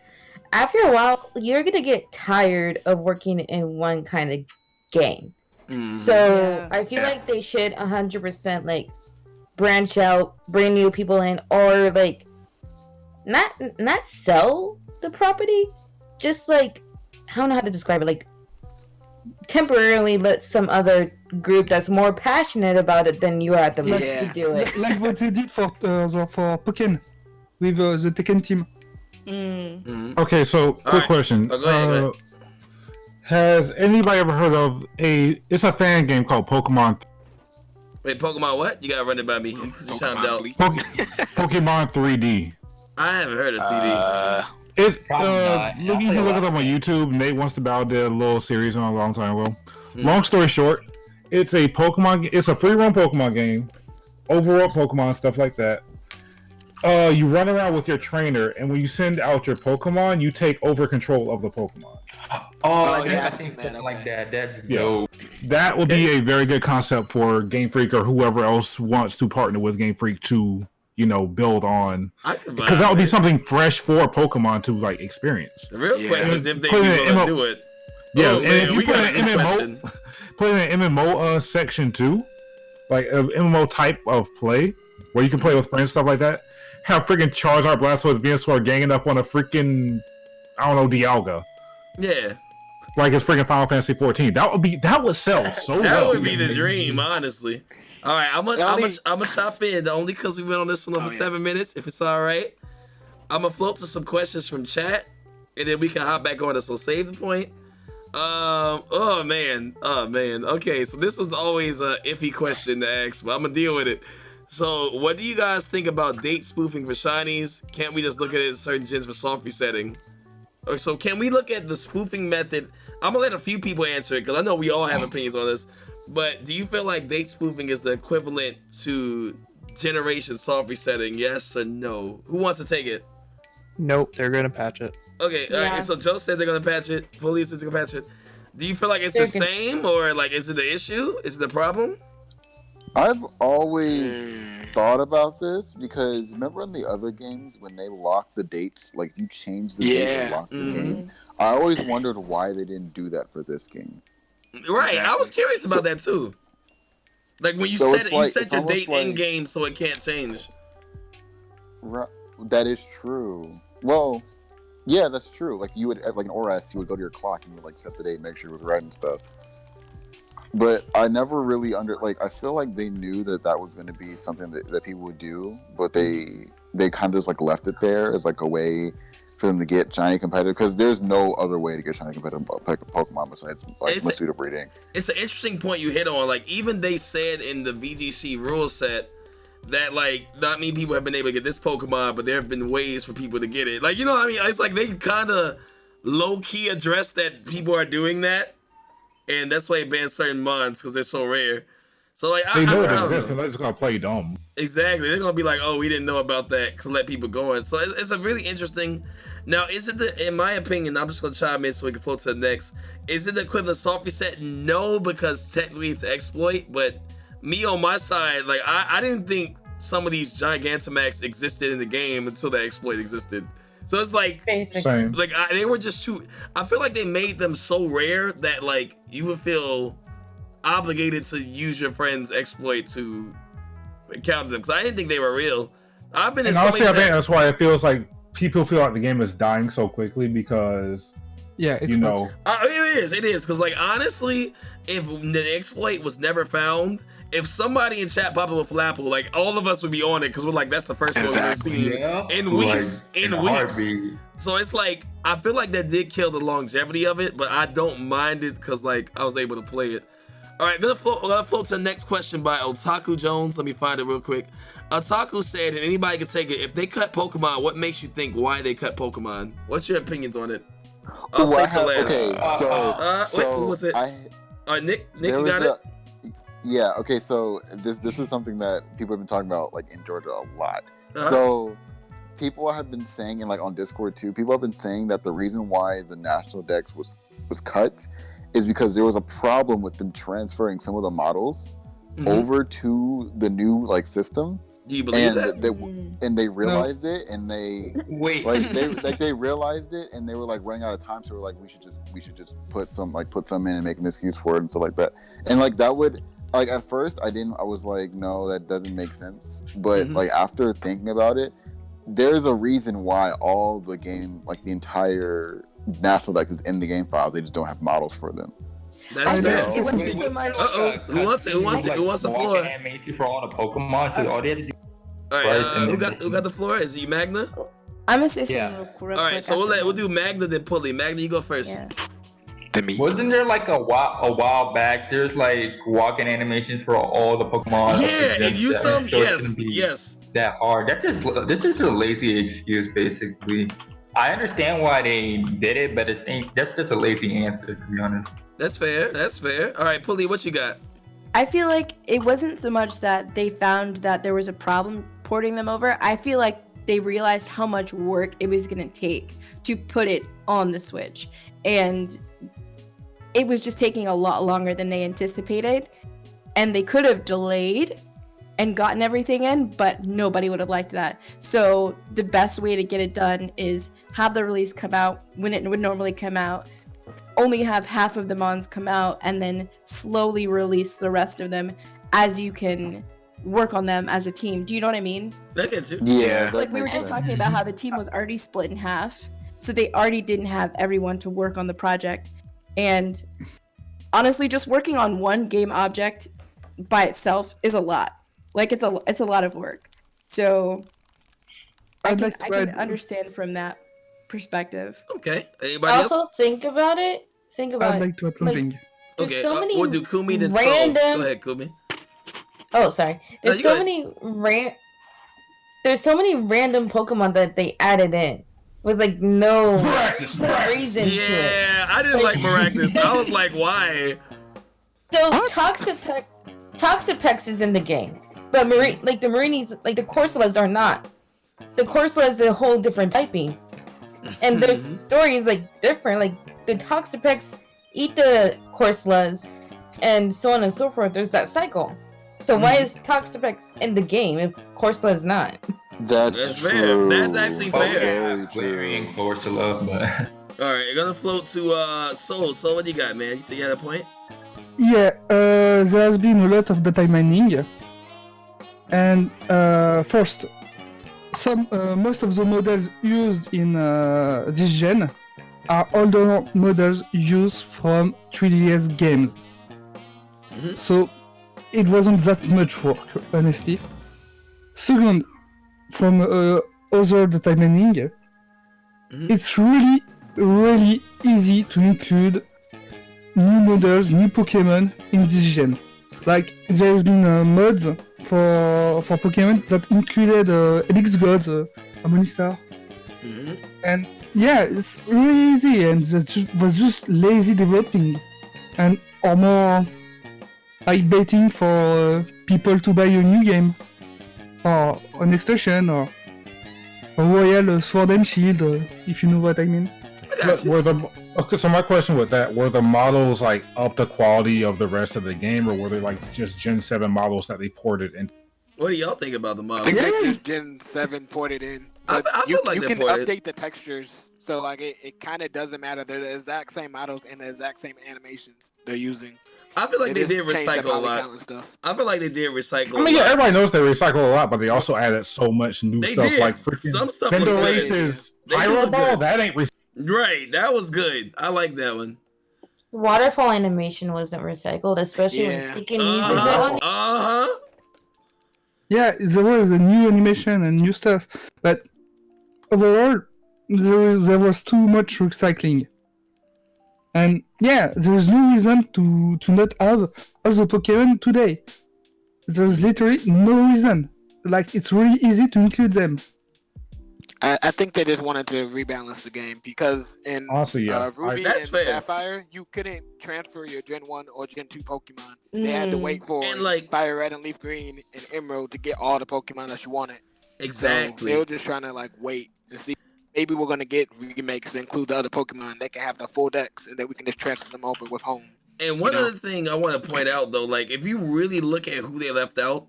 after a while you're gonna get tired of working in one kind of game. So I feel like they should 100% like branch out, bring new people in, or like not sell the property, just like, I don't know how to describe it, like temporarily let some other group that's more passionate about it than you are at the moment to do it. Like what they did for Pokken with the Tekken team. Okay, so quick question. Go ahead. Has anybody ever heard of it's a fan game called Pokemon? Wait, Pokemon what? You gotta run it by me. You chimed out. Pokemon 3D. I haven't heard of 3D. It's you can look it up on YouTube. Nate Wants to Bow did a little series on a long time ago. Long story short, it's a Pokemon. It's a free-run Pokemon game, overworld Pokemon, stuff like that. You run around with your trainer, and when you send out your Pokemon, you take over control of the Pokemon. I think something like that. That's dope. That would be a very good concept for Game Freak or whoever else wants to partner with Game Freak to, build on, because that would be something fresh for Pokemon to like experience. The real question is if they want to do it. Yeah, and if you put in an MMO section too, like an MMO type of play where you can play with friends, stuff like that. Have freaking Charizard, Blastoise, Venusaur ganging up on a freaking, Dialga. Yeah. Like it's freaking Final Fantasy 14. That would sell so well. That would be the dream, honestly. All right, I'm gonna chop in only because we went on this one over 7 minutes. If it's all right, I'm gonna float to some questions from chat, and then we can hop back on it. So save the point. Oh man. Okay, so this was always a iffy question to ask, but I'm gonna deal with it. So, what do you guys think about date spoofing for shinies? Can't we just look at it in certain gens for soft resetting? Or so, can we look at the spoofing method? I'm gonna let a few people answer it because I know we all have opinions on this. But do you feel like date spoofing is the equivalent to generation soft resetting? Yes or no? Who wants to take it? Nope, they're gonna patch it. Okay, all right. So Joe said they're gonna patch it. Police said they're gonna patch it. Do you feel like it's the same, or like is it the issue? Is it the problem? I've always thought about this because remember in the other games when they lock the dates, like you change the date and lock the game. I always wondered why they didn't do that for this game. Right, I was curious about that too. Like when you set you set your date in game so it can't change. Right, that is true. Well, yeah, that's true. Like you would like an ORAS, you would go to your clock and you would like set the date, make sure it was right and stuff. But I never really I feel like they knew that was going to be something that people would do, but they kind of just like left it there as like a way for them to get shiny competitive because there's no other way to get shiny competitive Pokemon besides like Masuda breeding. It's an interesting point you hit on. Like even they said in the VGC rule set that like not many people have been able to get this Pokemon, but there have been ways for people to get it. Like, you know what I mean? It's like they kind of low-key address that people are doing that. And that's why they ban certain mons because they're so rare. So like they know it exists, and they're just gonna play dumb. Exactly, they're gonna be like, "Oh, we didn't know about that," to let people go in. So it's a really interesting. Now, is it in my opinion? I'm just gonna chime in so we can float to the next. Is it the equivalent of soft reset? No, because technically it's exploit. But me on my side, like I didn't think some of these Gigantamax existed in the game until that exploit existed. So it's like, they were just too. I feel like they made them so rare that like you would feel obligated to use your friend's exploit to encounter them. Because I didn't think they were real. I've been in I think that's why it feels like people feel like the game is dying so quickly because it's it is because like honestly, if the exploit was never found. If somebody in chat popped up with Flapple, like all of us would be on it because we're like, that's the first one we've seen in weeks. So it's like, I feel like that did kill the longevity of it, but I don't mind it because like I was able to play it. All right, gonna float to the next question by Otaku Jones. Let me find it real quick. Otaku said, and anybody can take it, if they cut Pokemon, what makes you think why they cut Pokemon? What's your opinions on it? I'll say to last. Okay, so who was it? Nick, you got it? Yeah, okay, so this is something that people have been talking about like in Georgia a lot. So people have been saying, and like on Discord too, people have been saying that the reason why the national dex was cut is because there was a problem with them transferring some of the models over to the new like system. Do you believe that? They realized it, and they they realized it, and they were like running out of time. So we're like, we should just put some in and make an excuse for it and stuff like that. And like that would. Like at first I was like, no, that doesn't make sense. But like after thinking about it, there's a reason why all the game, like the entire national dex is in the game files. They just don't have models for them. That's fair. Who wants the floor? For all the Pokemon, so all they had to do. All right, who got the floor? Is it you, Magna? I'm gonna say something real quick. All right, so we'll do Magna then Pulley. Magna, you go first. Yeah. Wasn't there like a while back? There's like walking animations for all the Pokemon. Yeah, and you some yes. That hard. That's just a lazy excuse, basically. I understand why they did it, but that's just a lazy answer, to be honest. That's fair. All right, Pulley, what you got? I feel like it wasn't so much that they found that there was a problem porting them over. I feel like they realized how much work it was gonna take to put it on the Switch, and it was just taking a lot longer than they anticipated, and they could have delayed and gotten everything in, but nobody would have liked that. So the best way to get it done is have the release come out when it would normally come out, only have half of the mons come out, and then slowly release the rest of them as you can work on them as a team. Do you know what I mean? That gets you. Yeah. Like we were just talking about how the team was already split in half, so they already didn't have everyone to work on the project. And honestly, just working on one game object by itself is a lot. Like it's a lot of work. So I can understand from that perspective. Okay. Anybody else? Also, think about it. I'd like to add something. Okay. So many we'll do Kumi then random. Go ahead, Kumi. Oh, sorry. There's so many There's so many random Pokemon that they added in with like no reason to it. Yeah, I didn't like Maractus. I was like, why? So Toxapex is in the game, but the Marinis, like the Corsolas are not. The Corsola is a whole different typing, and their story is like different. Like the Toxapex eat the Corsolas, and so on and so forth. There's that cycle. So why is Toxapex in the game if Corsola is not? That's true. Fair. That's actually fair. Very Corsola, but. All right, you're gonna float to Soul. So what do you got, man? You said you had a point. Yeah, there has been a lot of data mining, and first, most of the models used in this gen are older models used from 3DS games. So it wasn't that much work, honestly. Second, from other data mining, it's really easy to include new models, new Pokemon in this gen. Like, there has been mods for Pokemon that included Elix Gods, Harmonistar. And yeah, it's really easy, and that was just lazy developing. And or more like baiting for people to buy a new game. Or an extension, or a Royal Sword and Shield, if you know what I mean. Okay, so my question with that, were the models like up the quality of the rest of the game, or were they like just Gen 7 models that they ported in? What do y'all think about the models? I think they're just Gen 7 ported in. But I feel like you can ported. update the textures, so like it kind of doesn't matter. They're the exact same models and the exact same animations they're using. I feel like they did recycle a lot. I feel like they did recycle. I mean, yeah, everybody knows they recycle a lot, but they also added so much new stuff, like freaking some stuff. Fender Races, Pyro Ball. That ain't right. That was good. I like that one. Waterfall animation wasn't recycled, especially when Seeking uses it on. Yeah, there was a new animation and new stuff, but overall, there was too much recycling. And yeah, there is no reason to not have all the Pokemon today. There is literally no reason. Like, it's really easy to include them. I think they just wanted to rebalance the game because in Ruby and Sapphire, you couldn't transfer your Gen 1 or Gen 2 Pokemon. They had to wait for Fire Red and Leaf Green and Emerald to get all the Pokemon that you wanted. Exactly. So they were just trying to wait and see. Maybe we're gonna get remakes to include the other Pokemon that can have the full decks, and then we can just transfer them over with Home. And one other thing I want to point out though, like if you really look at who they left out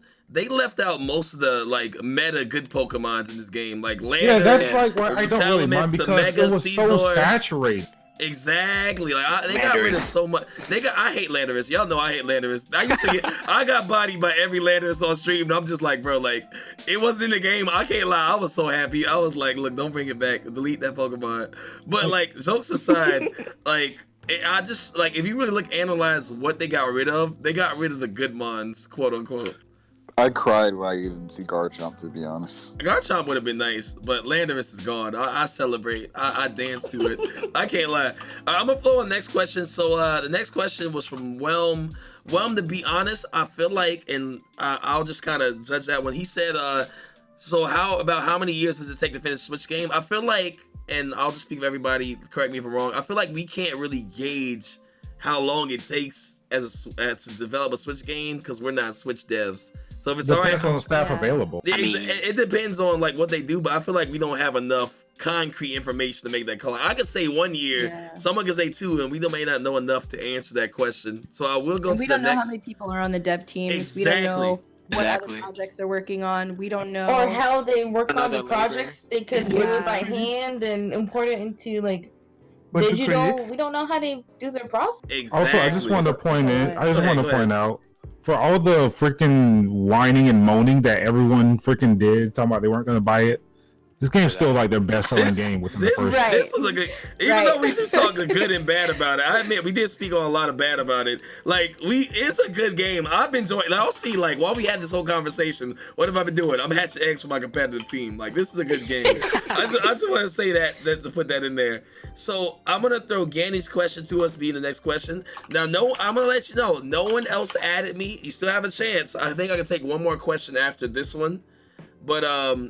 most of the meta good Pokemons in this game, like Landorus. Yeah, that's like what I don't really mind because it was so saturated. Exactly. Like they got rid of so much. I hate Landorus. Y'all know I hate Landorus. I got bodied by every Landorus on stream, and I'm just like, bro, like it wasn't in the game. I can't lie. I was so happy. I was like, look, don't bring it back. Delete that Pokemon. But like, jokes aside, I just if you really analyze what they got rid of the good mons, quote unquote. I cried when I didn't see Garchomp, to be honest. Garchomp would have been nice, but Landorus is gone. I celebrate. I dance to it. I can't lie. I'm going to flow on the next question. So the next question was from Whelm. Whelm, to be honest, I feel like, and I'll just kind of judge that one. He said, so how many years does it take to finish a Switch game? I feel like, and I'll just speak for everybody, correct me if I'm wrong, I feel like we can't really gauge how long it takes to develop a Switch game because we're not Switch devs. So if it's depends on the staff available. It depends on what they do, but I feel like we don't have enough concrete information to make that call. I could say 1 year, someone could say 2, and we may not know enough to answer that question. So I will go to the next. We don't know how many people are on the dev teams. Exactly. We don't know what other projects they're working on. We don't know. Or how they work on the projects. They could do it by hand and import it into digital. We don't know how they do their process. Exactly. Also, I just want to point out, for all the freaking whining and moaning that everyone freaking did, talking about they weren't going to buy it, This game's still like their best-selling game within the first. This was a good, even though we did talk good and bad about it. I admit we did speak on a lot of bad about it. Like it's a good game. I've been enjoying. I'll see. Like while we had this whole conversation, what have I been doing? I'm hatching eggs for my competitive team. Like this is a good game. I just want to say that to put that in there. So I'm gonna throw Ganny's question to us, being the next question. Now, I'm gonna let you know. No one else added me. You still have a chance. I think I can take one more question after this one. But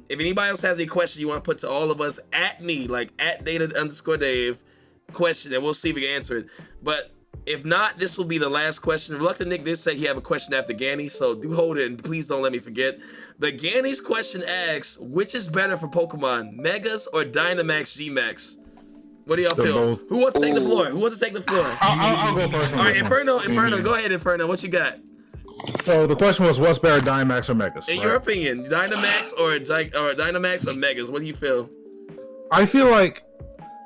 if anybody else has any question you want to put to all of us, at me, like at Data_Dave, question, and we'll see if we can answer it. But if not, this will be the last question. Reluctant Nick did say he have a question after Ganny, so do hold it and please don't let me forget. But Ganny's question asks, which is better for Pokemon, Megas or Dynamax Gmax? What do y'all feel? Both. Who wants to take the floor? I'll go first. All right, Inferno, go ahead, Inferno. What you got? So the question was, what's better, Dynamax or Megas? In your opinion, Dynamax or Dynamax or Megas? What do you feel? I feel like,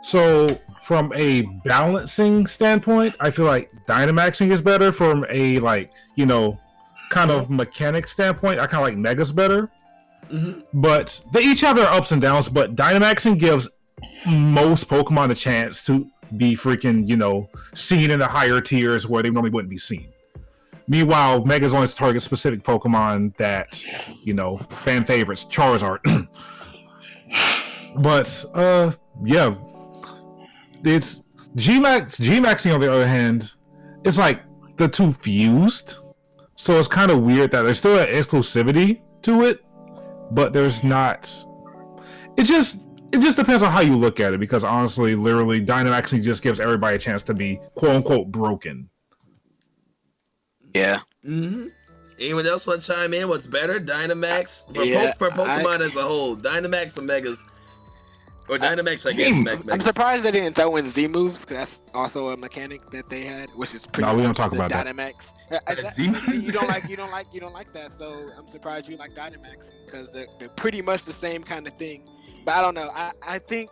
so from a balancing standpoint, I feel like Dynamaxing is better. From a kind of mechanic standpoint, I kind of like Megas better. Mm-hmm. But they each have their ups and downs. But Dynamaxing gives most Pokemon a chance to be freaking, seen in the higher tiers where they normally wouldn't be seen. Meanwhile, Megas only targets specific Pokemon that, fan favorites, Charizard. But, yeah. It's Gmax. Gmaxing, on the other hand, it's like the two fused. So it's kind of weird that there's still an exclusivity to it, but there's not. It just depends on how you look at it, because honestly, literally, Dynamaxing just gives everybody a chance to be quote-unquote broken. Yeah. Mm-hmm. Anyone else want to chime in? What's better, Dynamax for Pokemon as a whole? Dynamax or Megas, or Dynamax? I guess Megas. I'm surprised they didn't throw in Z moves, because that's also a mechanic that they had, which is pretty. No, we don't much talk about Dynamax. See, you don't like that, so I'm surprised you like Dynamax, because they're pretty much the same kind of thing. But I don't know. I think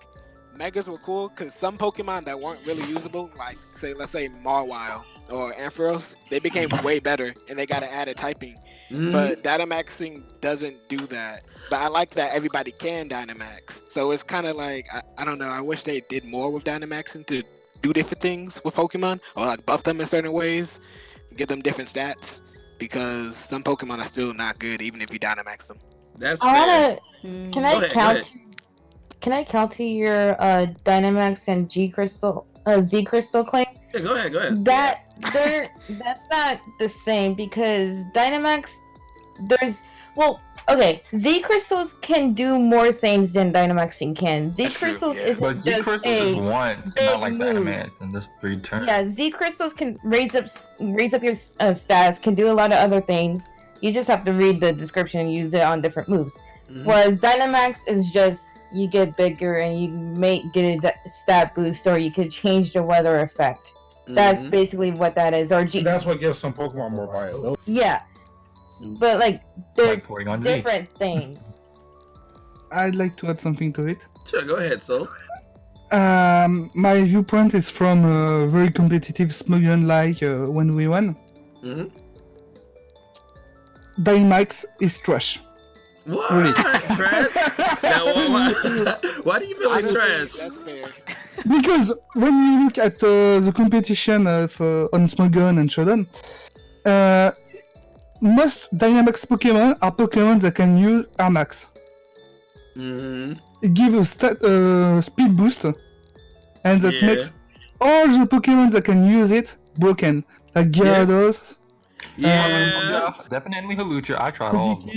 Megas were cool because some Pokemon that weren't really usable, like let's say Mawile or Ampharos, they became way better and they got an added typing. Mm-hmm. But Dynamaxing doesn't do that. But I like that everybody can Dynamax. So it's kind of like, I don't know, I wish they did more with Dynamaxing to do different things with Pokemon, or like buff them in certain ways, give them different stats, because some Pokemon are still not good even if you Dynamax them. That's fair. Can I counter your Dynamax and Z Crystal claim? Yeah, go ahead. That's not the same, because Dynamax, Z Crystals can do more things than Dynamaxing can. Z Crystals isn't just a one, not like Dynamax and just 3 turns. Yeah, Z Crystals can raise up your stats, can do a lot of other things. You just have to read the description and use it on different moves. Mm-hmm. Whereas Dynamax is just, you get bigger and you may get a stat boost, or you could change the weather effect. Mm-hmm. That's basically what that is. That's what gives some Pokemon more viability. Yeah. But they're different things. I'd like to add something to it. Sure, go ahead, so. My viewpoint is from a very competitive Smogon like when we won. Mm-hmm. Dynamax is trash. What? Really? Trash? Now, why do you feel like trash? That's fair. Because when you look at the competition of on Smogon and Shodan, most Dynamax Pokemon are Pokemon that can use Air Max. Mm-hmm. It gives a speed boost, and that makes all the Pokemon that can use it broken, like Gyarados. Yeah, definitely Hawlucha. I tried all of them.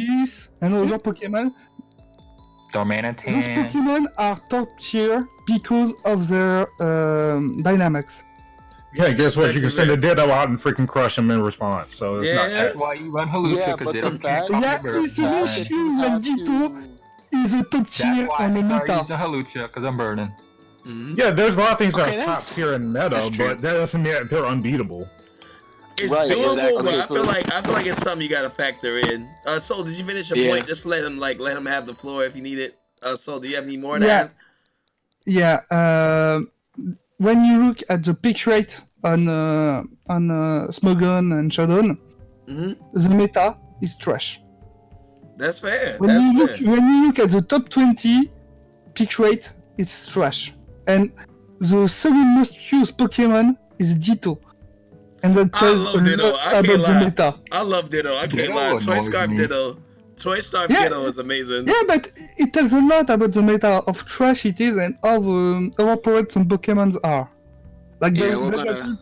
And other Pokemon. Darmanitan. Those Pokemon are top tier because of their Dynamax. Yeah, guess what? You can send a Ditto out and freaking crush them in response. So it's not. That's why you run Hawlucha, because they don't can't it's an issue when Ditto is a top tier on the meta. That's why I'm using Hawlucha, because I'm burning. Mm-hmm. Yeah, there's a lot of things that are top tier in meta, but that doesn't mean that they're unbeatable. It's doable, but I feel like it's something you gotta factor in. Soul, did you finish your point? Just let him have the floor if you need it. Soul, do you have any more to add? Yeah. When you look at the pick rate on Smogon and Shodan, the meta is trash. That's fair. When you look at the top 20, pick rate, it's trash. And the second most used Pokemon is Ditto. And that tells a lot about the meta. I love Ditto. I can't lie. Toy Scarf Ditto. Toy Scarf Ditto is amazing. Yeah, but it tells a lot about the meta of trash it is and how overpowered some Pokemons are. Like we're gonna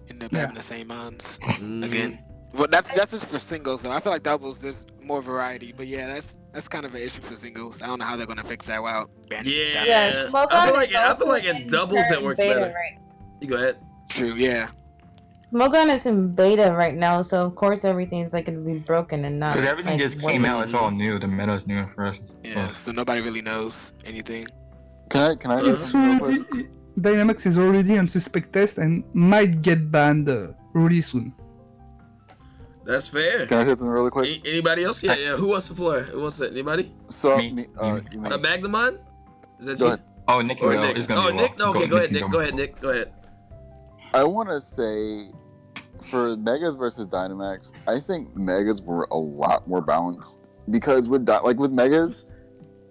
end up having the same mons again. But that's just for singles though. I feel like doubles there's more variety. But yeah, that's kind of an issue for singles. I don't know how they're gonna fix that out. Yeah, I feel like in doubles it works better. Right. You go ahead. True. Yeah. Smogon is in beta right now, so of course everything's like gonna be broken and not. Because everything like, just came out, it's all new. The meta's new and fresh. Yeah, so nobody really knows anything. Can I? It's already DMax is already on suspect test and might get banned really soon. That's fair. Can I say something really quick? Anybody else? Yeah. Who wants the floor? Who wants it? Anybody? So, Magnamon? Is that go you? ahead. Oh, Nick. Or Nick? Oh, Nick. No, okay, go ahead, Nick. Go ahead, Nick. Go ahead. I want to say, for Megas versus Dynamax, I think Megas were a lot more balanced because with Megas,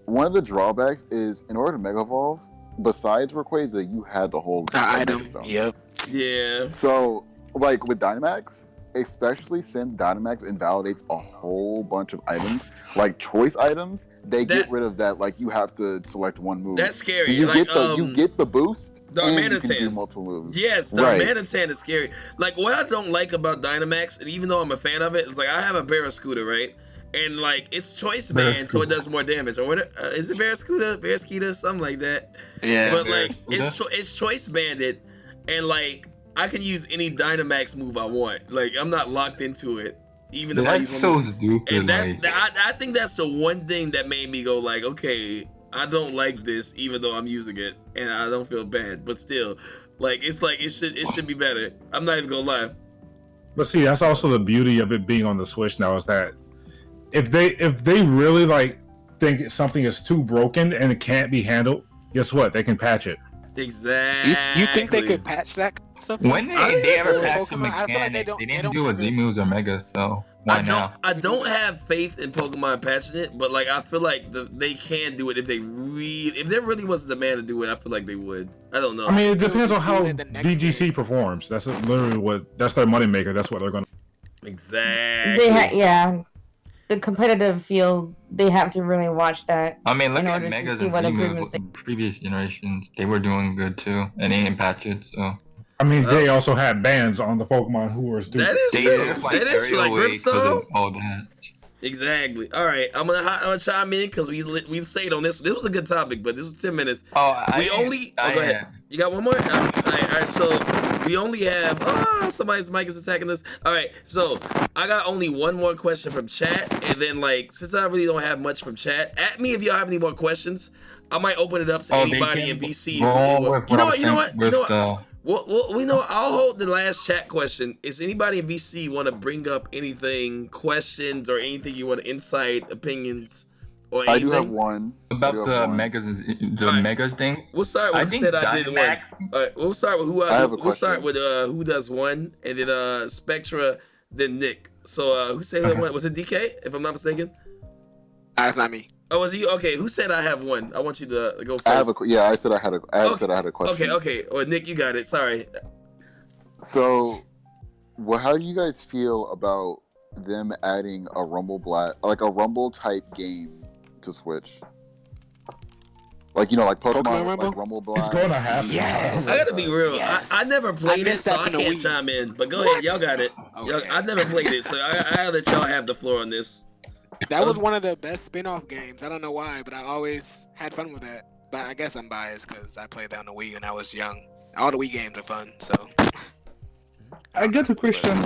one of the drawbacks is in order to Mega Evolve, besides Rayquaza, you had to hold the item. Yep. Yeah. So, like with Dynamax, especially since Dynamax invalidates a whole bunch of items, like choice items, they get rid of that. Like you have to select one move. That's scary. So you like, get the boost. The and you can do Darmanitan. multiple moves. Yes, the Darmanitan is scary. Like what I don't like about Dynamax, and even though I'm a fan of it, it's like I have a Barraskewda, right? And like it's choice band, so it does more damage. Or what? Is it Barraskewda, something like that? Yeah. But like it's choice banded, and like I can use any Dynamax move I want. Like I'm not locked into it, even if I use one so move. stupid. And I think that's the one thing that made me go like, okay, I don't like this, even though I'm using it, and I don't feel bad. But still, like it's like it should be better. I'm not even gonna lie. But see, that's also the beauty of it being on the Switch now is that if they really like think something is too broken and it can't be handled, guess what? They can patch it. Exactly. You think they could patch that stuff? When they ever patch the Pokemon, I feel like mechanics, they didn't do with Z-moves or Megas, so why now? I don't have faith in Pokemon patching it, but like I feel like they can do it if there really was a demand to do it. I feel like they would. I don't know. I mean, it depends on how VGC performs. That's literally that's their moneymaker. That's what they're gonna. Exactly. The competitive field, they have to really watch that. I mean, look in at order Megas to see and what Z-moves improvements with previous generations. They were doing good too, and they didn't patch it, so. I mean, they also had bans on the Pokemon who were stupid. That is true. That is true. Like Gripstone. All that. Exactly. All right, I'm gonna chime in because we stayed on this. This was a good topic, but this was 10 minutes. Oh, go ahead. You got one more? All right. So we only have. Somebody's mic is attacking us. All right. So I got only one more question from chat, and then like since I really don't have much from chat, at me if y'all have any more questions. I might open it up to anybody in VC. You know what? Well, we know. I'll hold the last chat question. Is anybody in VC want to bring up anything, questions, or anything you want, insight, opinions, or anything? I do have one. About the Megas, Megas things. We'll start with who said I did one. All right, we'll start with who we'll start with who does one, and then Spectra, then Nick. So who said one? Was it DK? If I'm not mistaken. That's not me. Oh, was you? Okay, who said I have one? I want you to go first. I said I had a question. Okay. Or Nick, you got it. Sorry. So, how do you guys feel about them adding a Rumble type game to Switch? Like like Pokemon like Rumble Blast. It's going to happen. Yes. I gotta be real. Yes. I never played it, so I can't chime in. But go ahead, y'all got it. Okay. I never played it, so I'll let y'all have the floor on this. That was one of the best spin-off games. I don't know why, but I always had fun with that. But I guess I'm biased because I played that on the Wii when I was young. All the Wii games are fun, so. I got a question.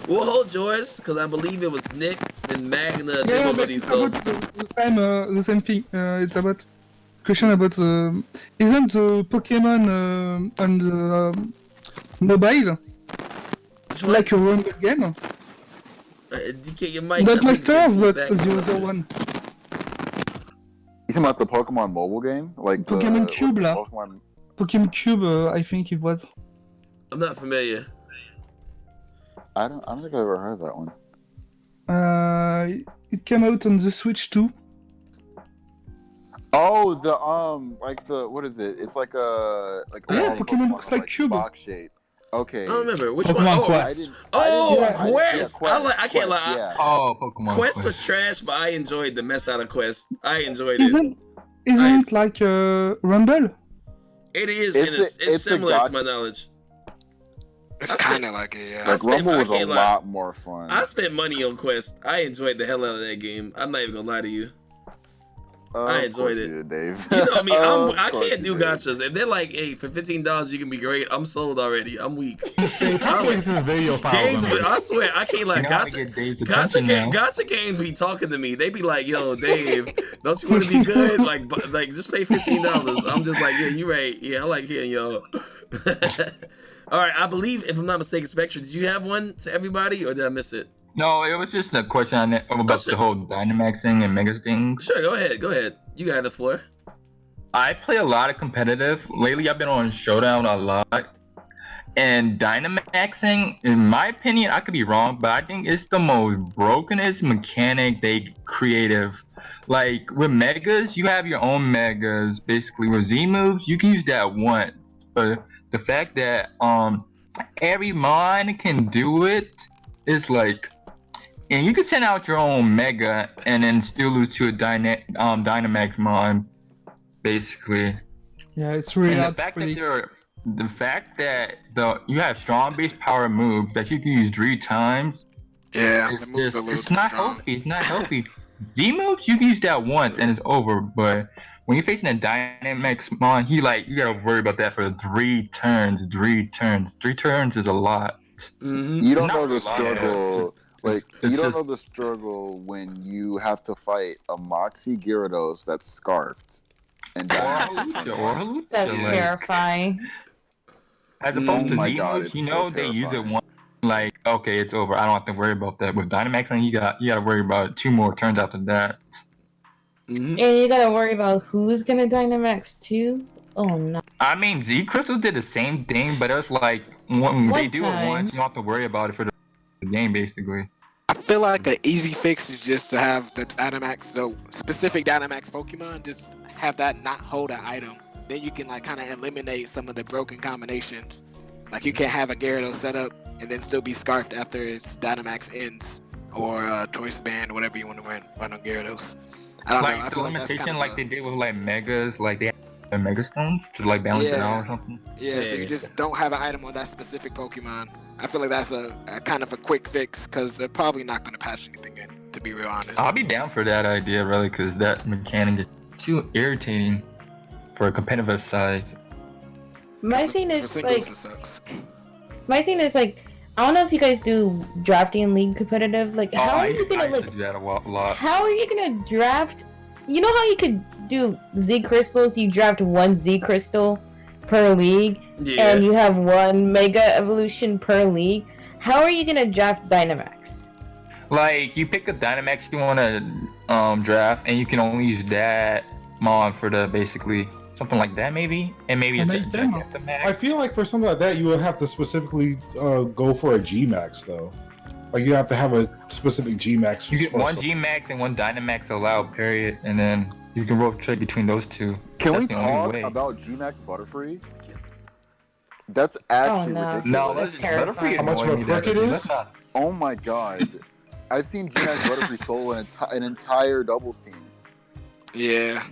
We'll hold yours because I believe it was Nick and Magna did already. So about the same thing. It's about question about isn't the Pokemon on the mobile like a Rumble game? DK, your mic. Not Masters, but the other one. You talking about the Pokemon mobile game, like Pokemon Cube, Pokemon Cube, I think it was. I'm not familiar. I don't think I've ever heard of that one. It came out on the Switch too. Oh, what is it? It's like a Yeah, Pokemon looks like Cube. box shape. Okay. I don't remember which Pokemon one. Quest. Quest. Quest. I can't lie. Yeah. Oh, Pokemon Quest was trash, but I enjoyed the mess out of Quest. I enjoyed it. Isn't like Rumble? It is. It's similar a to my knowledge. It's kind of like it, yeah. Like Rumble was a lot more fun. I spent money on Quest. I enjoyed the hell out of that game. I'm not even gonna lie to you. I enjoyed it. You did, Dave. You know me. I can't do gotchas. If they're like, hey, for $15 you can be great, I'm sold already. I'm weak. I swear, I can't lie. Gotcha games be talking to me. They be like, yo, Dave, don't you want to be good? Like just pay $15. I'm just like, yeah, you right. Yeah, I like hearing y'all. All right, I believe, if I'm not mistaken, Spectre, did you have one to everybody, or did I miss it? No, it was just a question about the whole Dynamaxing and Mega things. Sure, go ahead. You got the floor. I play a lot of competitive. Lately, I've been on Showdown a lot. And Dynamaxing, in my opinion, I could be wrong, but I think it's the most brokenest mechanic they creative. Like, with Megas, you have your own Megas. Basically, with Z moves, you can use that once. But the fact that every mon can do it is like... And you can send out your own Mega and then still lose to a Dynamax mon, basically. Yeah, it's really hard to predict. The fact that you have strong base power moves that you can use 3 times. Yeah, the moves are a little it's not strong. healthy. It's not healthy. Z moves you can use that once and it's over. But when you're facing a Dynamax mon, you gotta worry about that for 3 turns. 3 turns is a lot. Mm-hmm. You don't know the struggle. Like, you don't know the struggle when you have to fight a Moxie Gyarados that's scarfed. And that's terrifying. As opposed to Z-moves, you know they use it once, like, okay, it's over. I don't have to worry about that. With Dynamaxing, you gotta worry about 2 more turns after that. Mm-hmm. And you gotta worry about who's gonna Dynamax too? Oh no. I mean, Z Crystal did the same thing, but it was like, when they do it once, you don't have to worry about it for the game, basically. I feel like an easy fix is just to have the Dynamax, the specific Dynamax Pokemon, just have that not hold an item. Then you can like kind of eliminate some of the broken combinations. Like you can't have a Gyarados set up and then still be scarfed after its Dynamax ends, or Choice Band, whatever you want to run on Gyarados. I don't know. I The feel limitation like they did with like Megas, like they had Mega Stones to like balance it out or something. Yeah, so you just don't have an item on that specific Pokemon. I feel like that's a kind of a quick fix because they're probably not going to patch anything in, to be real honest. I'll be down for that idea, really, because that mechanic is too irritating for a competitive side. My thing is it sucks. I don't know if you guys do drafting in League competitive. Like, how are you gonna do that a lot? How are you gonna draft? You know how you could do Z crystals? You draft 1 Z crystal per league, and you have 1 Mega Evolution per league. How are you gonna draft Dynamax? Like, you pick a Dynamax you want to draft, and you can only use that mon for the basically something like that, maybe, and maybe I feel like for something like that, you would have to specifically go for a Gmax though. Like you have to have a specific Gmax. You get 1 Gmax and 1 Dynamax allowed, period, and then you can rotate between those 2. Can we talk about Gmax Butterfree? That's actually ridiculous. No, that's Butterfree. How much of a perk it is? Oh my god. I've seen Gmax Butterfree solo an entire doubles team. Yeah.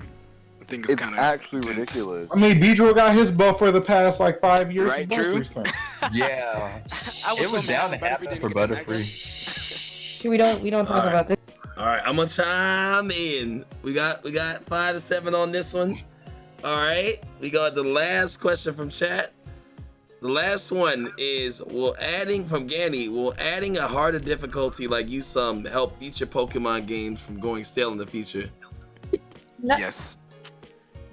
I think it's kind of actually ridiculous. I mean, Beedrill got his buff for the past like 5 years. Right, Drew? Yeah. It was down to happen for Butterfree. We don't talk about this. All right, I'm gonna chime in. We got 5 to 7 on this one. All right, we got the last question from chat. The last one is, will adding a harder difficulty like you help future Pokemon games from going stale in the future? Yes.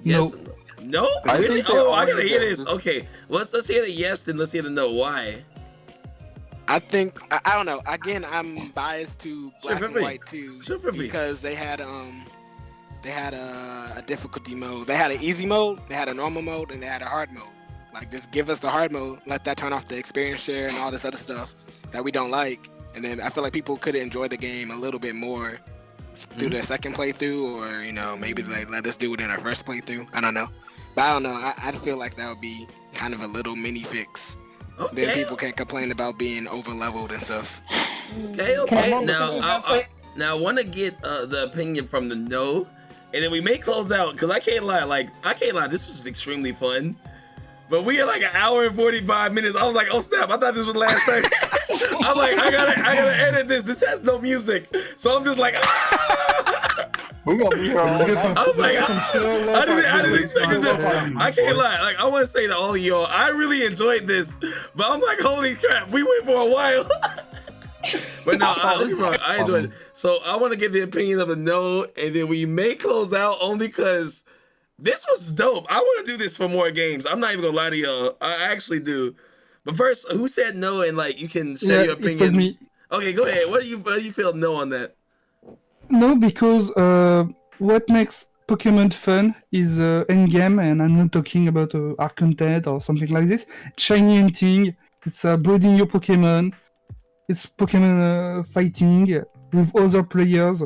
Yes. No? Really? I gotta hear this. Just... Okay, let's hear the yes, then let's hear the no. Why? I think I don't know. Again, I'm biased to Black and White too, because they had a difficulty mode. They had an easy mode, they had a normal mode, and they had a hard mode. Like, just give us the hard mode, let that turn off the experience share and all this other stuff that we don't like, and then I feel like people could enjoy the game a little bit more through the second playthrough, or maybe like let us do it in our first playthrough. I don't know, but I don't know. I feel like that would be kind of a little mini fix. Okay. Then people can't complain about being over leveled and stuff. Okay. Now I want to get the opinion from the no, and then we may close out because I can't lie. This was extremely fun. But we had like an hour and 45 minutes. I was like, oh snap, I thought this was last time. I'm like, I gotta edit this. This has no music. So I'm just like, We're gonna be here all I was like, I didn't expect it. I can't lie. Like, I want to say to all of y'all, I really enjoyed this. But I'm like, holy crap, we went for a while. But no, I enjoyed it. So I want to get the opinion of the no, and then we may close out only because this was dope. I want to do this for more games. I'm not even gonna lie to y'all. I actually do. But first, who said no? And like, you can share your opinion. It was me. Okay, go ahead. What do you feel no on that? No, because what makes Pokemon fun is endgame, and I'm not talking about art content or something like this. Shiny hunting. It's breeding your Pokemon. It's Pokemon fighting with other players,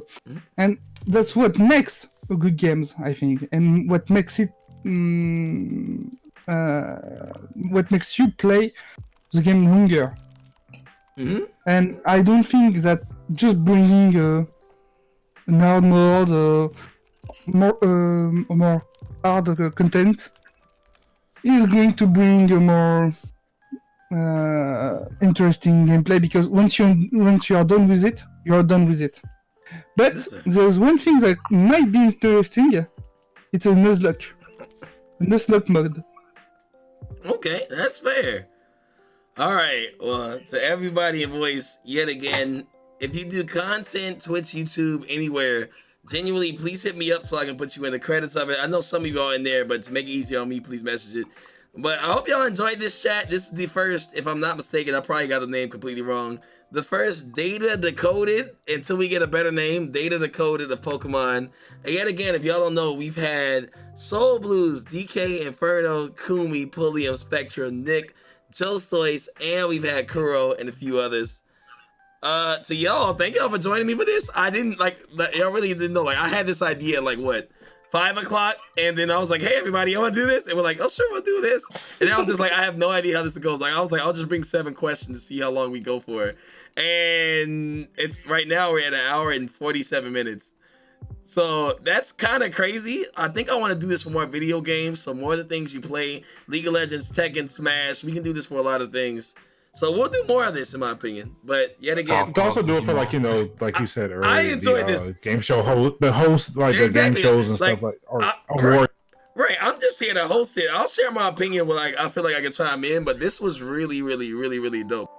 and that's what makes good games, I think, and what makes it what makes you play the game longer. And I don't think that just bringing an hard mode, more hard content is going to bring a more interesting gameplay, because once you are done with it, you are done with it. But there's one thing that might be interesting. It's a Nuzlocke mode. Okay, that's fair. All right. Well, to everybody in voice, yet again, if you do content, Twitch, YouTube, anywhere, genuinely, please hit me up so I can put you in the credits of it. I know some of you are in there, but to make it easier on me, please message it. But I hope y'all enjoyed this chat. This is the first, if I'm not mistaken, I probably got the name completely wrong. The first Data Decoded, until we get a better name, Data Decoded of Pokemon. And yet again, if y'all don't know, we've had Soul Blues, DK, Inferno, Kumi, Pulliam, Spectra, Nick, Joe Stoice, and we've had Kuro and a few others. To y'all, thank y'all for joining me for this. I didn't y'all really didn't know. Like, I had this idea at 5 o'clock, and then I was like, hey everybody, you want to do this? And we're like, oh sure, we'll do this. And then I was just like, I have no idea how this goes. Like, I was like, I'll just bring 7 questions to see how long we go for. And it's right now we're at 1 hour and 47 minutes. So that's kind of crazy. I think I want to do this for more video games. So more of the things you play, League of Legends, Tekken, Smash. We can do this for a lot of things. So we'll do more of this, in my opinion. But yet again, you can also do it for like you said earlier. I enjoyed this game show host, the game shows and stuff award. Right, I'm just here to host it. I'll share my opinion when I feel like I can chime in. But this was really, really, really, really dope.